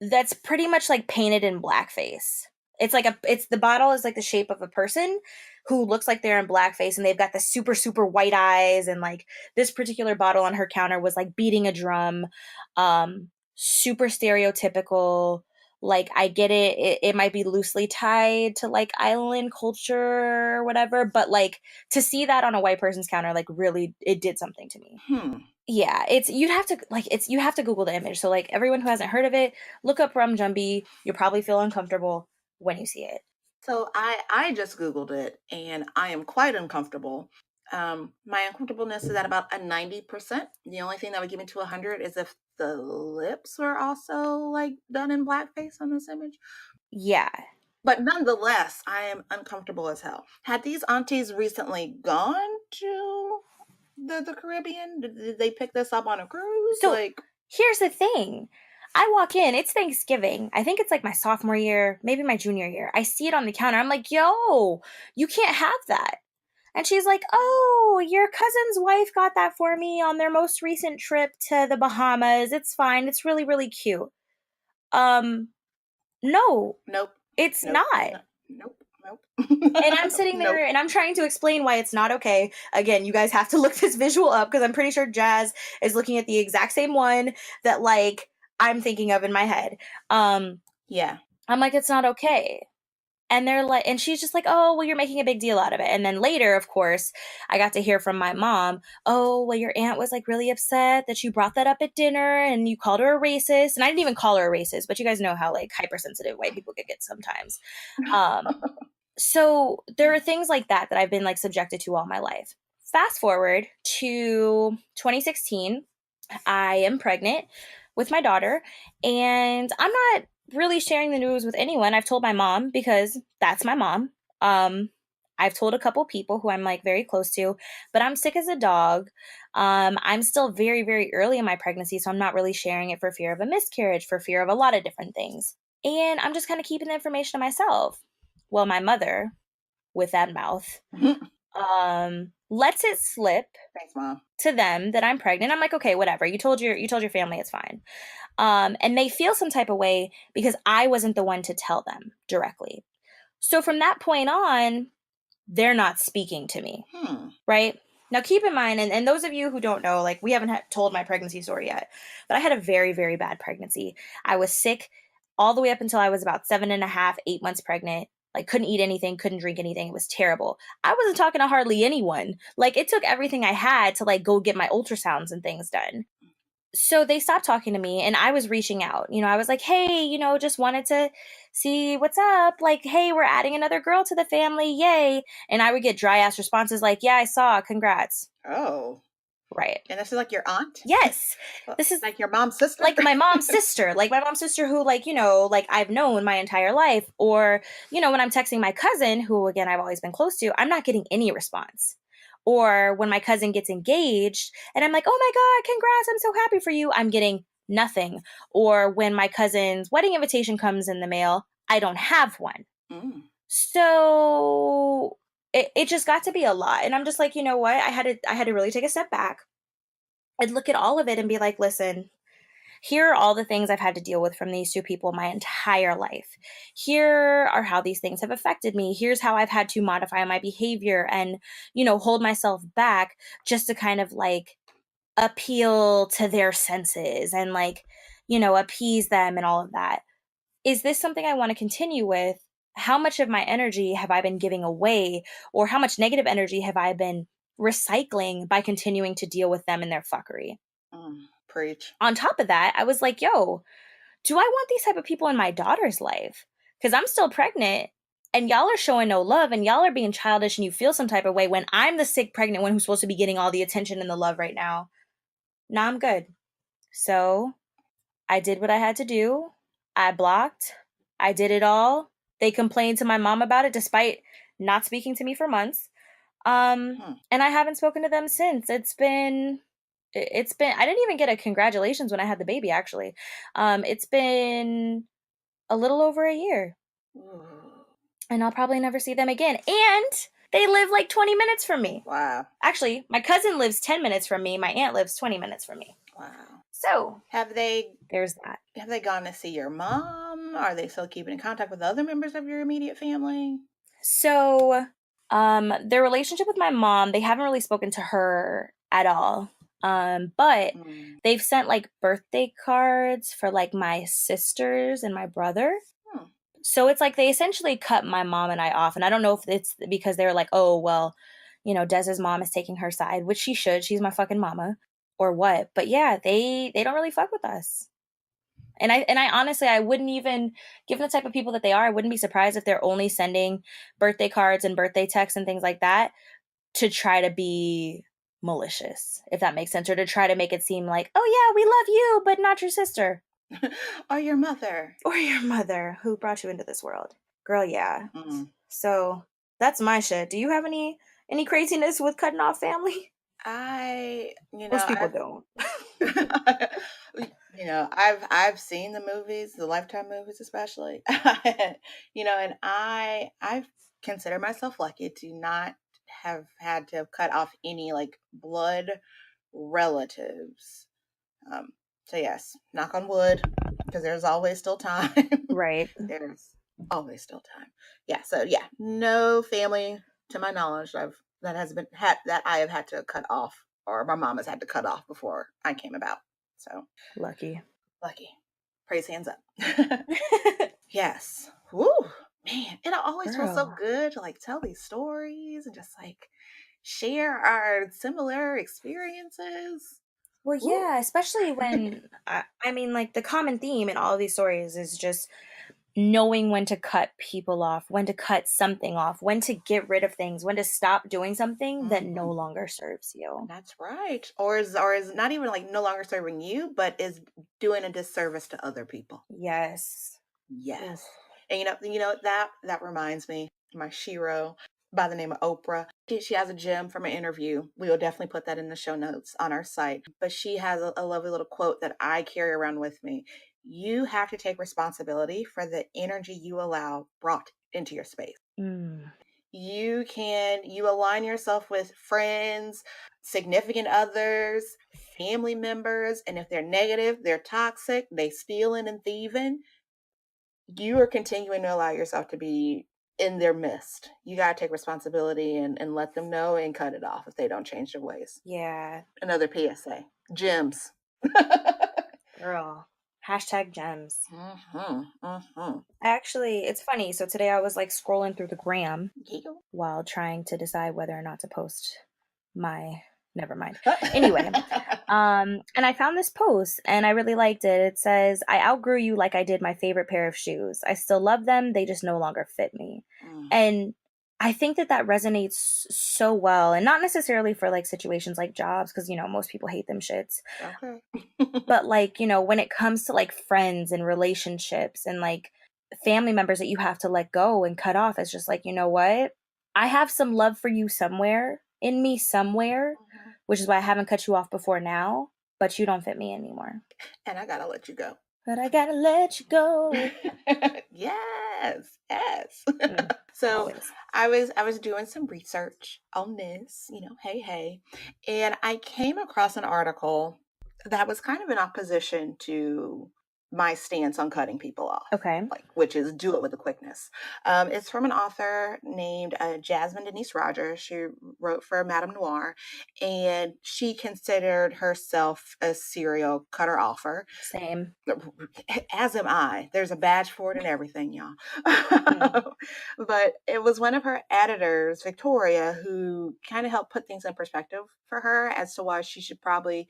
that's pretty much like painted in blackface. It's the bottle is like the shape of a person who looks like they're in blackface, and they've got the super, super white eyes, and like this particular bottle on her counter was like beating a drum. Super stereotypical. Like I get it might be loosely tied to like island culture or whatever, but like to see that on a white person's counter, like really it did something to me. Yeah, you have to Google the image. So like everyone who hasn't heard of it, look up rum jumbie. You'll probably feel uncomfortable when you see it. So I just Googled it and I am quite uncomfortable. My uncomfortableness is at about a 90%. The only thing that would get me to 100 is if the lips were also like done in blackface on this image. Yeah. But nonetheless, I am uncomfortable as hell. Had these aunties recently gone to the Caribbean? Did they pick this up on a cruise? So like, here's the thing. I walk in, it's Thanksgiving. I think it's like my sophomore year, maybe my junior year. I see it on the counter. I'm like, yo, you can't have that. And she's like, oh, your cousin's wife got that for me on their most recent trip to the Bahamas. It's fine. It's really, really cute. No, nope. it's Nope. not. Nope. And I'm sitting there Nope. and I'm trying to explain why it's not okay. Again, you guys have to look this visual up because I'm pretty sure Jazz is looking at the exact same one that like I'm thinking of in my head. Yeah. I'm like, it's not okay. And they're like, and she's just like, oh, well, you're making a big deal out of it. And then later, of course, I got to hear from my mom, oh, well, your aunt was like really upset that you brought that up at dinner and you called her a racist. And I didn't even call her a racist, but you guys know how like hypersensitive white people could get sometimes. So there are things like that that I've been like subjected to all my life. Fast forward to 2016, I am pregnant with my daughter, and I'm not really sharing the news with anyone. I've told my mom because that's my mom. I've told a couple people who I'm like very close to, but I'm sick as a dog. I'm still very, very early in my pregnancy, so I'm not really sharing it for fear of a miscarriage, for fear of a lot of different things. And I'm just kind of keeping the information to myself. Well, my mother, with that mouth, lets it slip. Thanks, Mom. To them that I'm pregnant. I'm like, okay, whatever. You told your family, it's fine. And they feel some type of way because I wasn't the one to tell them directly. So from that point on, they're not speaking to me. Right? Now keep in mind, and those of you who don't know, like we haven't told my pregnancy story yet, but I had a very, very bad pregnancy. I was sick all the way up until I was about 7.5, 8 months pregnant. Like, couldn't eat anything, couldn't drink anything. It was terrible. I wasn't talking to hardly anyone. Like, it took everything I had to, like, go get my ultrasounds and things done. So they stopped talking to me, and I was reaching out. I was like, hey, just wanted to see what's up. Like, hey, we're adding another girl to the family. Yay. And I would get dry ass responses like, yeah, I saw. Congrats. Oh. Right. And this is like your aunt? Yes. This is like your mom's sister? Like my mom's sister. Like my mom's sister who, like, like I've known my entire life. Or, when I'm texting my cousin, who, again, I've always been close to, I'm not getting any response. Or when my cousin gets engaged and I'm like, oh my God, congrats, I'm so happy for you, I'm getting nothing. Or when my cousin's wedding invitation comes in the mail, I don't have one. So it just got to be a lot. And I'm just like, you know what? I had to really take a step back and look at all of it and be like, listen, here are all the things I've had to deal with from these two people my entire life. Here are how these things have affected me. Here's how I've had to modify my behavior and, hold myself back just to kind of like appeal to their senses and like, appease them and all of that. Is this something I want to continue with? How much of my energy have I been giving away, or how much negative energy have I been recycling by continuing to deal with them and their fuckery? Preach. On top of that, I was like, yo, do I want these type of people in my daughter's life? Because I'm still pregnant and y'all are showing no love and y'all are being childish and you feel some type of way when I'm the sick pregnant one who's supposed to be getting all the attention and the love right now. Nah, I'm good. So I did what I had to do. I blocked. I did it all. They complained to my mom about it despite not speaking to me for months. And I haven't spoken to them since. It's been I didn't even get a congratulations when I had the baby, actually. It's been a little over a year. And I'll probably never see them again. And they live like 20 minutes from me. Wow. Actually, my cousin lives 10 minutes from me. My aunt lives 20 minutes from me. Wow. So there's that. Have they gone to see your mom? Are they still keeping in contact with other members of your immediate family? So, their relationship with my mom, they haven't really spoken to her at all. But they've sent like birthday cards for like my sisters and my brother. So it's like they essentially cut my mom and I off. And I don't know if it's because they were like, oh, well, Dez's mom is taking her side, which she should. She's my fucking mama, or what. But yeah, they don't really fuck with us. And I honestly, I wouldn't even, given the type of people that they are, I wouldn't be surprised if they're only sending birthday cards and birthday texts and things like that to try to be malicious, if that makes sense, or to try to make it seem like, oh yeah, we love you, but not your sister. Or your mother. Or your mother who brought you into this world. Girl, yeah. So that's my shit. Do you have any craziness with cutting off family? Most people don't. I've seen the movies, the Lifetime movies especially. And I've considered myself lucky to not have had to cut off any like blood relatives. So yes, knock on wood, because there's always still time. Right. There's always still time. Yeah. So yeah, no family to my knowledge that I have had to cut off, or my mom has had to cut off before I came about. So lucky. Praise hands up. Yes. Woo, man. And I always feel so good to like tell these stories and just like share our similar experiences. Well, yeah, especially when, I mean, like the common theme in all of these stories is just knowing when to cut people off, when to cut something off, when to get rid of things, when to stop doing something that no longer serves you. That's right. Or is not even like no longer serving you, but is doing a disservice to other people. Yes. Yes. And that reminds me, my shero by the name of Oprah. She has a gem from an interview. We will definitely put that in the show notes on our site. But she has a lovely little quote that I carry around with me. You have to take responsibility for the energy you allow brought into your space. You align yourself with friends, significant others, family members, and if they're negative, they're toxic, they stealing and thieving, you are continuing to allow yourself to be in their midst. You got to take responsibility and let them know and cut it off if they don't change their ways. Yeah. Another PSA. Gems. Girl. Hashtag gems. Mm-hmm. Actually, it's funny. So today I was like scrolling through the gram Yeah. while trying to decide whether or not to post my, never mind. Anyway, and I found this post and I really liked it. It says, I outgrew you like I did my favorite pair of shoes. I still love them. They just no longer fit me. And I think that that resonates so well, and not necessarily for like situations like jobs, because, you know, most people hate them shits. Okay. But like, you know, when it comes to like friends and relationships and like family members that you have to let go and cut off, it's just like, you know what? I have some love for you somewhere in me somewhere, which is why I haven't cut you off before now, but you don't fit me anymore. And I gotta let you go. But I gotta let you go. Yes. So Always. I was doing some research on this, you know, hey, and I came across an article that was kind of in opposition to my stance on cutting people off. Okay. Like, which is do it with a quickness. It's from an author named Jasmin Rogers. She wrote for Madame Noir, and she considered herself a serial cutter offer. Same. As am I. There's a badge for it and everything, y'all. But it was one of her editors, Victoria, who kind of helped put things in perspective for her as to why she should probably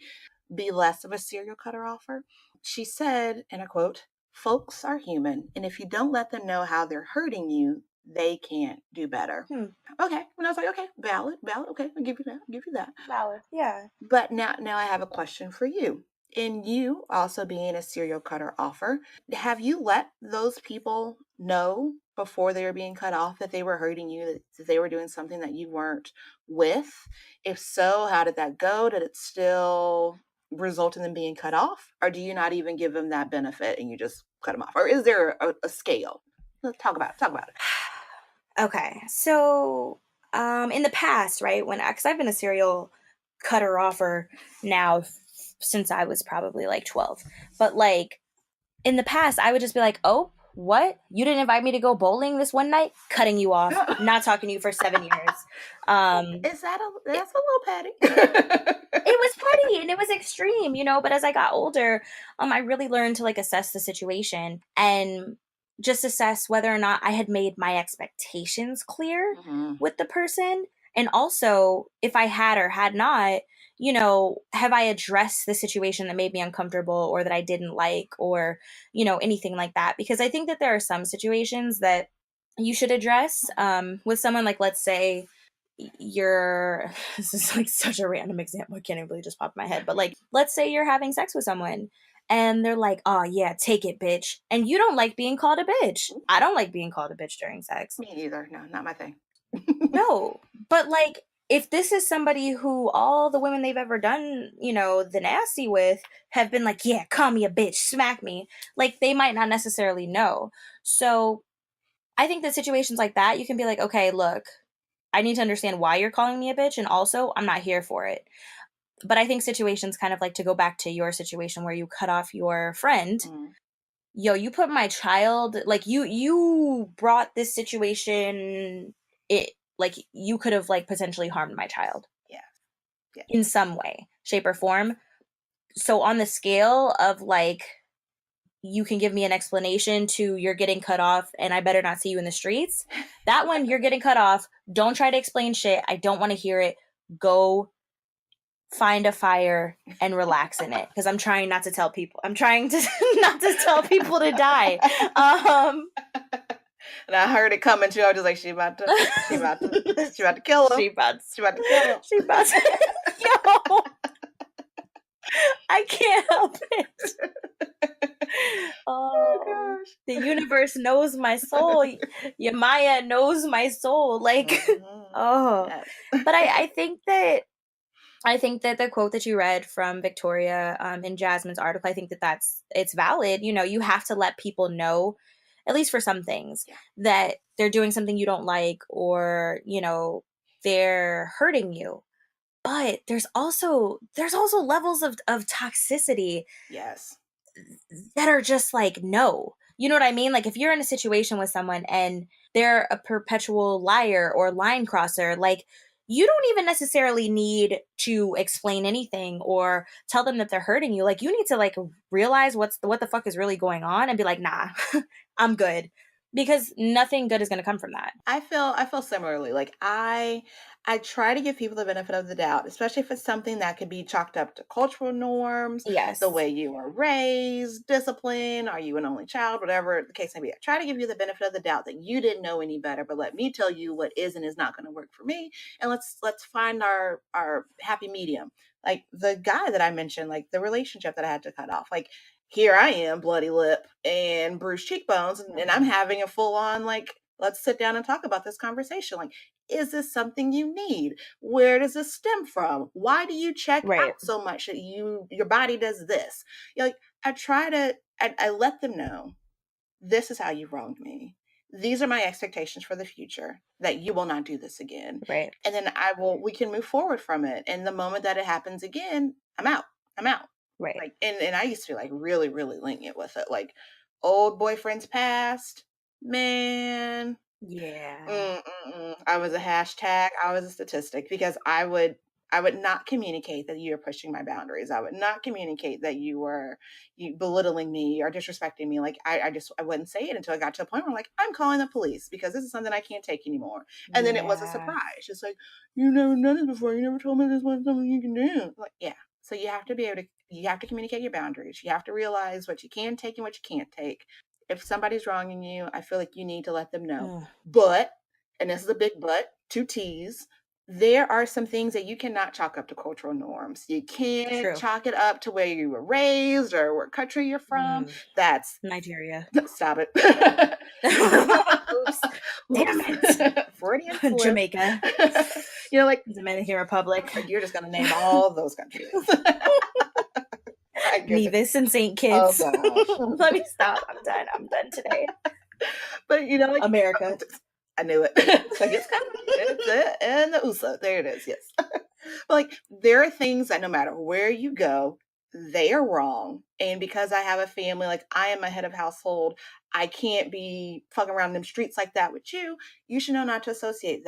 be less of a serial cutter offer. She said, and I quote, "Folks are human, and if you don't let them know how they're hurting you, they can't do better." Okay. And I was like, okay, valid. Okay, I'll give you that. Valid. Yeah. But now I have a question for you. In you also being a serial cutter offer, have you let those people know before they were being cut off that they were hurting you, that they were doing something that you weren't with? If so, how did that go? Did it still result in them being cut off? Or do you not even give them that benefit and you just cut them off? Or is there a scale? Let's talk about it. Okay. So, in the past, right, because I've been a serial cutter offer now since I was probably like 12. But like in the past, I would just be like, "Oh, what? You didn't invite me to go bowling this one night?" Cutting you off, not talking to you for 7 years. That's a little petty. It was petty and it was extreme, you know, but as I got older, I really learned to like assess the situation and just assess whether or not I had made my expectations clear with the person. And also, if I had or had not, you know, have I addressed the situation that made me uncomfortable or that I didn't like, or, you know, anything like that? Because I think that there are some situations that you should address with someone, like, let's say, this is like such a random example, I can't even believe it just popped in my head, but like, let's say you're having sex with someone and they're like, "Oh yeah, take it, bitch," and you don't like being called a bitch. I don't like being called a bitch during sex. Me either. No, not my thing. No, but like, if this is somebody who all the women they've ever done, you know, the nasty with have been like, "Yeah, call me a bitch, smack me," like, they might not necessarily know. So I think that situations like that, you can be like, "Okay, look, I need to understand why you're calling me a bitch, and also I'm not here for it." But I think situations, kind of like, to go back to your situation where you cut off your friend, yo, you put my child, like, you brought this situation, it, like, you could have like potentially harmed my child. Yeah. In some way, shape, or form. So on the scale of like, you can give me an explanation to you're getting cut off and I better not see you in the streets, that one, you're getting cut off, don't try to explain shit, I don't want to hear it, go find a fire and relax in it, because I'm trying not to tell people not to tell people to die. And I heard it coming too. I was just like, she about to kill him. She about to kill him. Yo, I can't help it. Oh gosh. The universe knows my soul. Your Maya knows my soul. Like, yes. But I think that the quote that you read from Victoria in Jasmin's article, I think that it's valid. You know, you have to let people know, at least for some things, that they're doing something you don't like, or, you know, they're hurting you. But there's also levels of toxicity. Yes. That are just like, no. You know what I mean? Like, if you're in a situation with someone and they're a perpetual liar or line crosser, like, you don't even necessarily need to explain anything or tell them that they're hurting you. Like, you need to like realize what the fuck is really going on and be like, nah, I'm good. Because nothing good is going to come from that. I feel similarly. Like I try to give people the benefit of the doubt, especially if it's something that could be chalked up to cultural norms, Yes. the way you were raised, discipline, are you an only child, whatever the case may be. I try to give you the benefit of the doubt that you didn't know any better, but let me tell you what is and is not going to work for me, and let's find our happy medium. Like the guy that I mentioned, like the relationship that I had to cut off, like here I am, bloody lip and bruised cheekbones, and I'm having a full on like, let's sit down and talk about this conversation. Like, is this something you need? Where does this stem from? Why do you check out so much that your body does this? Like, I let them know, this is how you wronged me. These are my expectations for the future, that you will not do this again. Right. And then we can move forward from it. And the moment that it happens again, I'm out. Right. Like, and I used to be like really, really lenient with it. Like, old boyfriends past, man. Yeah. I was a hashtag. I was a statistic, because I would not communicate that you were pushing my boundaries. I would not communicate that you belittling me or disrespecting me. Like I wouldn't say it until I got to a point where I'm like, I'm calling the police because this is something I can't take anymore. And then it was a surprise. It's like, you never done this before. You never told me this was something you can do. Like, yeah. So you have to be able to, you have to communicate your boundaries. You have to realize what you can take and what you can't take. If somebody's wronging you, I feel like you need to let them know. But, and this is a big but, 2 T's, there are some things that you cannot chalk up to cultural norms. You can't chalk it up to where you were raised or what country you're from. That's Nigeria. Stop it. Oops. Damn it. Freudian slip. Jamaica. Like Dominican Republic. You're just going to name all those countries. Nevis and St. Kitts. Oh, let me stop. I'm done today. But like America. I knew it. Like, it's coming. It's it. And the USA. There it is. Yes. But like, there are things that no matter where you go, they are wrong. And because I have a family, like I am a head of household, I can't be fucking around them streets like that with you. You should know not to associate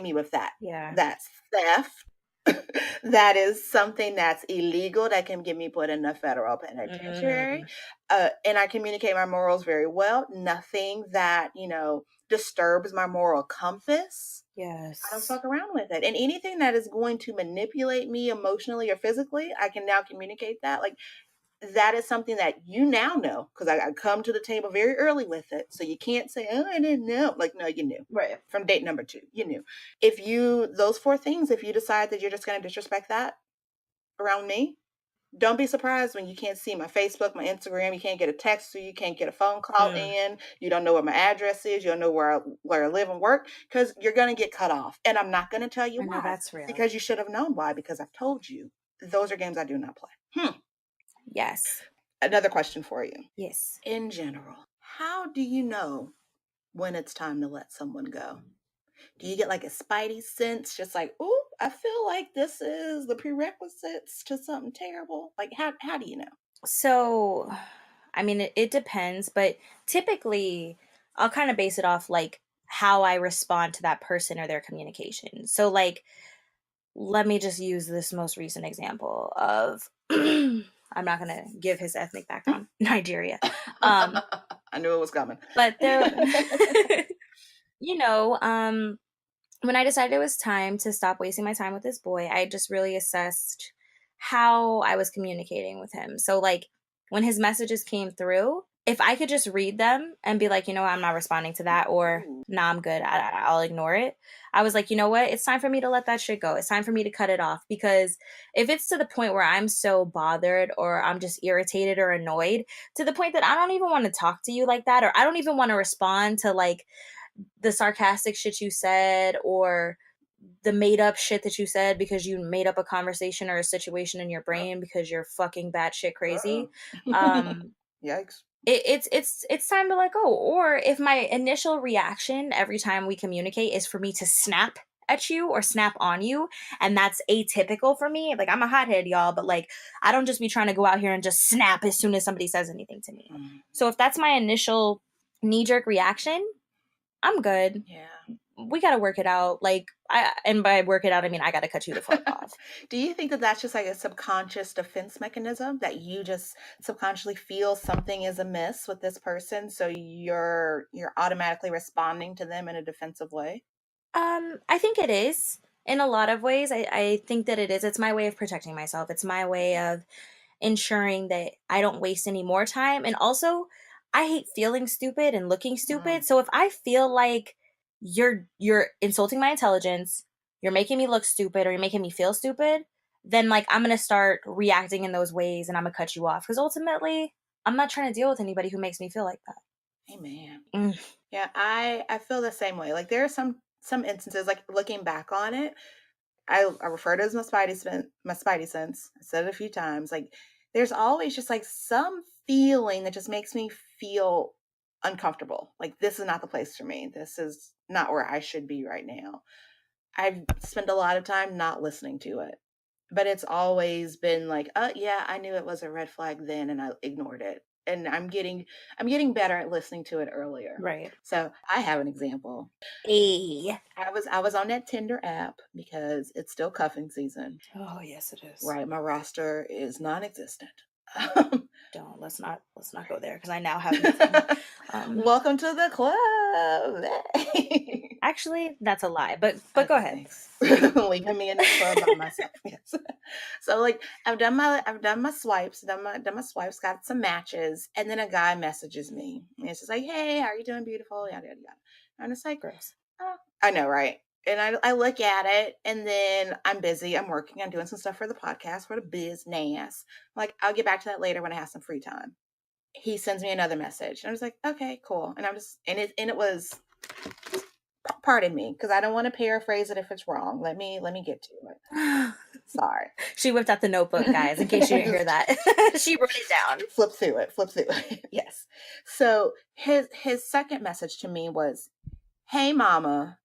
me with that. Yeah. That's theft. That is something that's illegal that can get me put in a federal penitentiary. And I communicate my morals very well. Nothing that, disturbs my moral compass. Yes. I don't fuck around with it. And anything that is going to manipulate me emotionally or physically, I can now communicate that. Like, that is something that you now know, because I come to the table very early with it. So you can't say, oh, I didn't know. Like, no, you knew. Right. From date number 2, you knew. Those 4 things, if you decide that you're just going to disrespect that around me, don't be surprised when you can't see my Facebook, my Instagram. You can't get a text, or you can't get a phone call in. You don't know where my address is. You don't know where I live and work, because you're going to get cut off. And I'm not going to tell you why. That's real. Because you should have known why, because I've told you. Those are games I do not play. Yes. Another question for you. Yes. In general, how do you know when it's time to let someone go? Do you get like a spidey sense, just like, ooh, I feel like this is the prerequisites to something terrible? Like, how do you know? So, I mean, it depends, but typically I'll kind of base it off like how I respond to that person or their communication. So, like, let me just use this most recent example of I'm not going to give his ethnic background, Nigeria. I knew it was coming. But there, when I decided it was time to stop wasting my time with this boy, I just really assessed how I was communicating with him. So, like, when his messages came through, if I could just read them and be like, I'm not responding to that, or nah, I'm good, I'll ignore it. I was like, you know what? It's time for me to let that shit go. It's time for me to cut it off, because if it's to the point where I'm so bothered or I'm just irritated or annoyed to the point that I don't even want to talk to you like that, or I don't even want to respond to like the sarcastic shit you said or the made up shit that you said because you made up a conversation or a situation in your brain because you're fucking batshit crazy. Yikes. It's time to let go. Or if my initial reaction every time we communicate is for me to snap at you or snap on you, and that's atypical for me. Like, I'm a hothead, y'all, but like, I don't just be trying to go out here and just snap as soon as somebody says anything to me. So if that's my initial knee-jerk reaction, I'm good. Yeah. we got to work it out. Like, and by work it out, I mean, I got to cut you the fuck off. Do you think that that's just like a subconscious defense mechanism, that you just subconsciously feel something is amiss with this person, so you're automatically responding to them in a defensive way? I think it is in a lot of ways. I think that it is. It's my way of protecting myself. It's my way of ensuring that I don't waste any more time. And also, I hate feeling stupid and looking stupid. So if I feel like you're insulting my intelligence, you're making me look stupid, or you're making me feel stupid, then like I'm gonna start reacting in those ways, and I'm gonna cut you off, because ultimately I'm not trying to deal with anybody who makes me feel like that. Amen. Mm. Yeah, I feel the same way. Like there are some instances, like looking back on it, I refer to it as my spidey sense. I said it a few times. Like there's always just like some feeling that just makes me feel uncomfortable. Like this is not the place for me. This is not where I should be right now. I've spent a lot of time not listening to it. But it's always been like, oh yeah, I knew it was a red flag then and I ignored it. And I'm getting better at listening to it earlier. Right. So I have an example. Hey. I was on that Tinder app because it's still cuffing season. Oh yes, it is. Right. My roster is non-existent. Don't let's not go there, because I now have Welcome to the club. Actually, that's a lie, but go ahead. Leaving me in the club by myself. Yes. So like I've done my swipes, got some matches, and then a guy messages me. And it's just like, hey, how are you doing, beautiful? Yada yada yada. And it's like, Gross. oh, I know, right? And I look at it, and then I'm busy. I'm working. I'm doing some stuff for the podcast, for the business. Like, I'll get back to that later when I have some free time. He sends me another message. And I was like, okay, cool. And I'm just, and it was, pardon me, because I don't want to paraphrase it if it's wrong. Let me get to it. Sorry. She whipped out the notebook, guys, in case you didn't hear that. She wrote it down. Flip through it. Yes. So his second message to me was, hey, mama,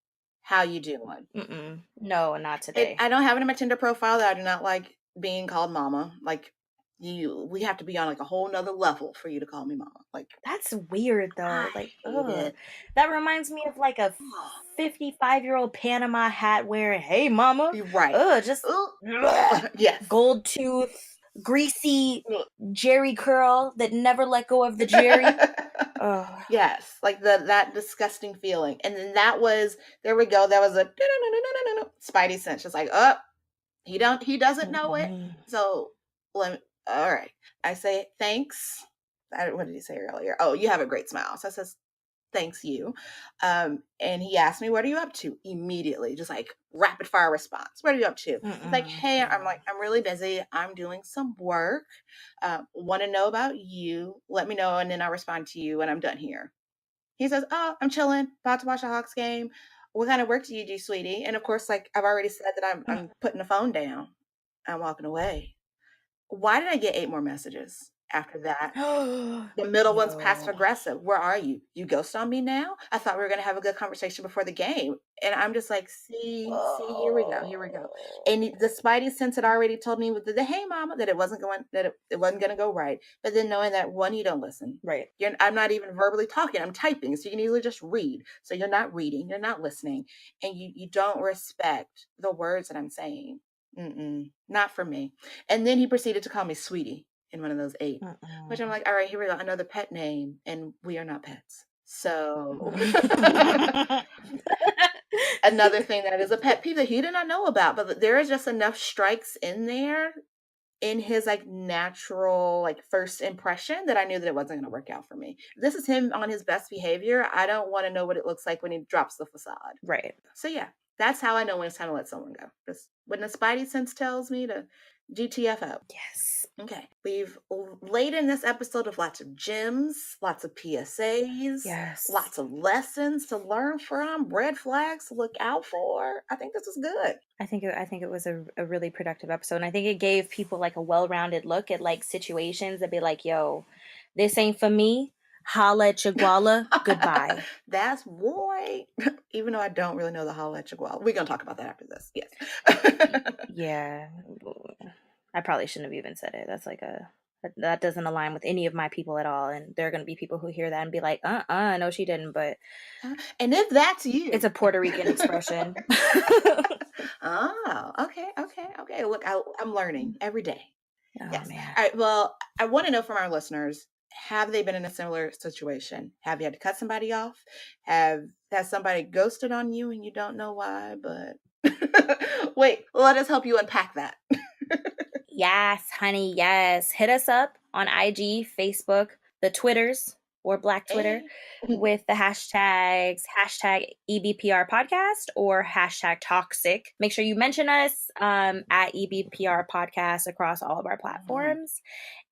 how you doing? No, not today. I don't have it in my Tinder profile that I do not like being called mama. Like we have to be on like a whole nother level for you to call me mama. Like that's weird though. Like, it. That reminds me of like a 55-year-old Panama hat wearing, hey mama. Right. Just yes. Gold tooth, greasy Jerry curl that never let go of the Jerry. Yes, like that disgusting feeling. And then there we go. That was a spidey sense. Just like, oh, he doesn't know it. So all right. I say, thanks. What did he say earlier? Oh, you have a great smile. So I says, thanks you. And he asked me, what are you up to? Immediately, just like rapid fire response. What are you up to? Like, hey, I'm really busy. I'm doing some work. Want to know about you. Let me know. And then I'll respond to you when I'm done here. He says, oh, I'm chilling. About to watch a Hawks game. What kind of work do you do, sweetie? And of course, like I've already said that I'm putting the phone down. I'm walking away. Why did I get 8 more messages after that? The middle one's passive aggressive. Where are you? You ghost on me now? I thought we were going to have a good conversation before the game. And I'm just like, see, here we go. And the spidey sense had already told me with the hey mama that it wasn't going to go right. But then knowing that one, you don't listen. Right. I'm not even verbally talking. I'm typing. So you can easily just read. So you're not reading. You're not listening. And you don't respect the words that I'm saying. Not for me. And then he proceeded to call me sweetie in one of those 8, which I'm like, all right, here we go. Another pet name, and we are not pets. So another thing that is a pet peeve that he did not know about, but there is just enough strikes in there in his like natural like first impression that I knew that it wasn't going to work out for me. This is him on his best behavior. I don't want to know what it looks like when he drops the facade. Right. So yeah, that's how I know when it's time to let someone go. Just when the spidey sense tells me to GTFO. Yes. Okay. We've laid in this episode of lots of gems, lots of PSAs, yes, lots of lessons to learn from, red flags to look out for. I think this was good. I think it was a really productive episode. And I think it gave people like a well-rounded look at like situations that be like, yo, this ain't for me. Holla at your guala. Goodbye. That's right. Even though I don't really know the holla at your guala. We're going to talk about that after this. Yes. Yeah. I probably shouldn't have even said it. That's like a that doesn't align with any of my people at all. And there are going to be people who hear that and be like, no, she didn't. But and if that's you, it's a Puerto Rican expression. Oh, okay. Look, I'm learning every day. Oh, yes. man. All right. Well, I want to know from our listeners, have they been in a similar situation? Have you had to cut somebody off? Has somebody ghosted on you and you don't know why? But wait, let us help you unpack that. Yes, honey. Yes. Hit us up on IG, Facebook, the Twitters, or Black Twitter with the hashtags #EBPR Podcast or #toxic. Make sure you mention us at EBPR Podcast across all of our platforms.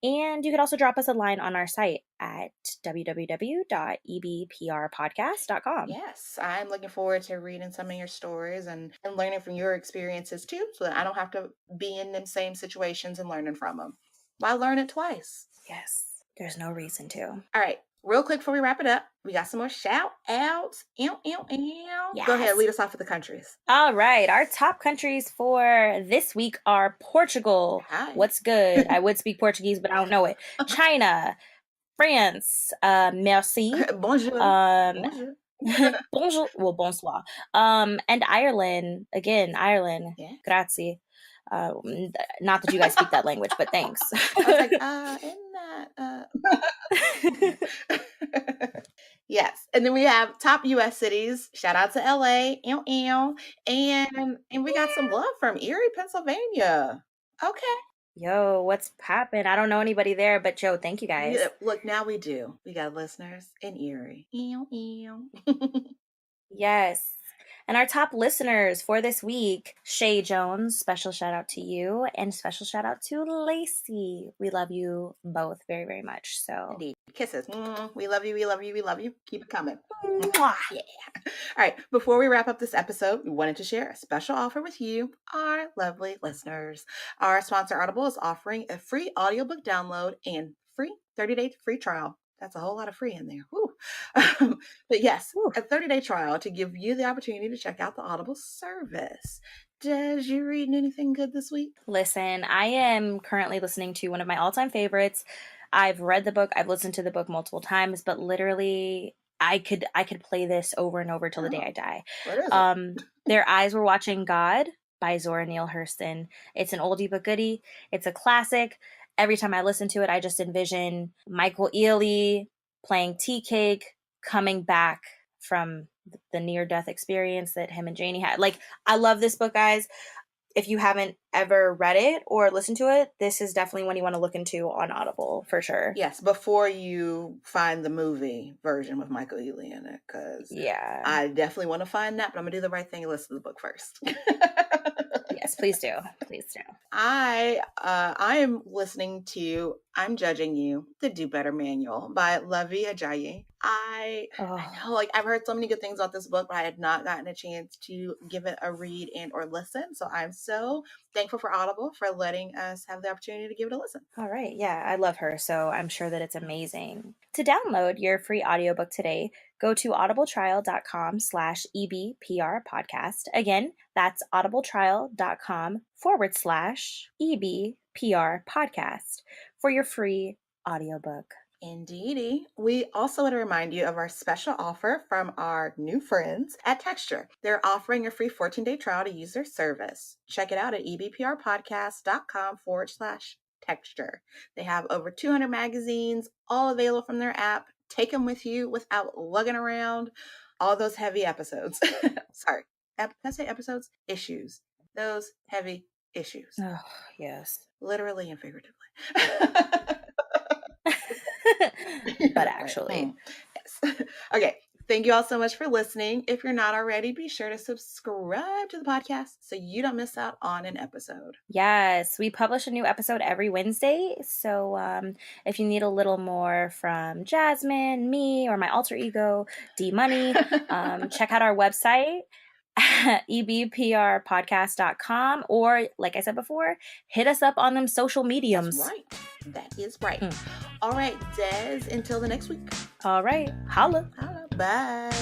And you could also drop us a line on our site at www.ebprpodcast.com. Yes, I'm looking forward to reading some of your stories and learning from your experiences too, so that I don't have to be in them same situations and learning from them. Why learn it twice? Yes, there's no reason to. All right, real quick before we wrap it up, we got some more shout outs. Yes. Go ahead, lead us off with the countries. All right, our top countries for this week are Portugal. Hi. What's good? I would speak Portuguese, but I don't know it. China, France, merci. Bonjour. Bonjour. Bonjour. Well, bonsoir. And Ireland. Again, Ireland. Yeah. Grazie. Not that you guys speak that language, but thanks. I was like, that. Yes. And then we have top US cities. Shout out to LA. And we got some love from Erie, Pennsylvania. Okay. Yo, what's poppin'? I don't know anybody there, but Joe, thank you guys. Yeah, look, now we do. We got listeners in Erie. Yes. And our top listeners for this week, Shay Jones, special shout out to you, and special shout out to Lacey. We love you both very, very much. So indeed. Kisses. We love you. We love you. We love you. Keep it coming. Mwah. Yeah. All right. Before we wrap up this episode, we wanted to share a special offer with you, our lovely listeners. Our sponsor, Audible, is offering a free audiobook download and free 30-day free trial. That's a whole lot of free in there. Woo. But yes, a 30-day trial to give you the opportunity to check out the Audible service. Dez, you reading anything good this week? Listen, I am currently listening to one of my all-time favorites. I've read the book. I've listened to the book multiple times, but literally I could play this over and over till the day I die. What is it? Their Eyes Were Watching God by Zora Neale Hurston. It's an oldie but goodie. It's a classic. Every time I listen to it, I just envision Michael Ealy playing tea cake, coming back from the near-death experience that him and Janie had. Like, I love this book, guys. If you haven't ever read it or listened to it, this is definitely one you want to look into on Audible, for sure. Yes, before you find the movie version with Michael Ealy in it, because I definitely want to find that, but I'm going to do the right thing and listen to the book first. Yes, please do. Please do. I am listening to I'm Judging You, the Do Better Manual by Levi Ajayi. I know, like, I've heard so many good things about this book, but I had not gotten a chance to give it a read and or listen. So I'm so thankful for Audible for letting us have the opportunity to give it a listen. All right. Yeah, I love her, so I'm sure that it's amazing. To download your free audiobook today, go to audibletrial.com/EBPRPodcast. Again, that's audibletrial.com/EBPRPodcast for your free audiobook. Indeedy. We also want to remind you of our special offer from our new friends at Texture. They're offering a free 14-day trial to use their service. Check it out at EBPRpodcast.com/texture. They have over 200 magazines, all available from their app. Take them with you without lugging around all those heavy episodes. Sorry. Did I say episodes? Issues. Those heavy issues. Oh, yes. Literally and figuratively. But actually. Yes. Okay. Thank you all so much for listening. If you're not already, be sure to subscribe to the podcast so you don't miss out on an episode. Yes, we publish a new episode every Wednesday. So if you need a little more from Jasmine, me, or my alter ego, D Money, check out our website, EBPRpodcast.com, or like I said before, hit us up on them social mediums. That's right. That is right. All right, Dez, until the next week. All right. Holla. Bye.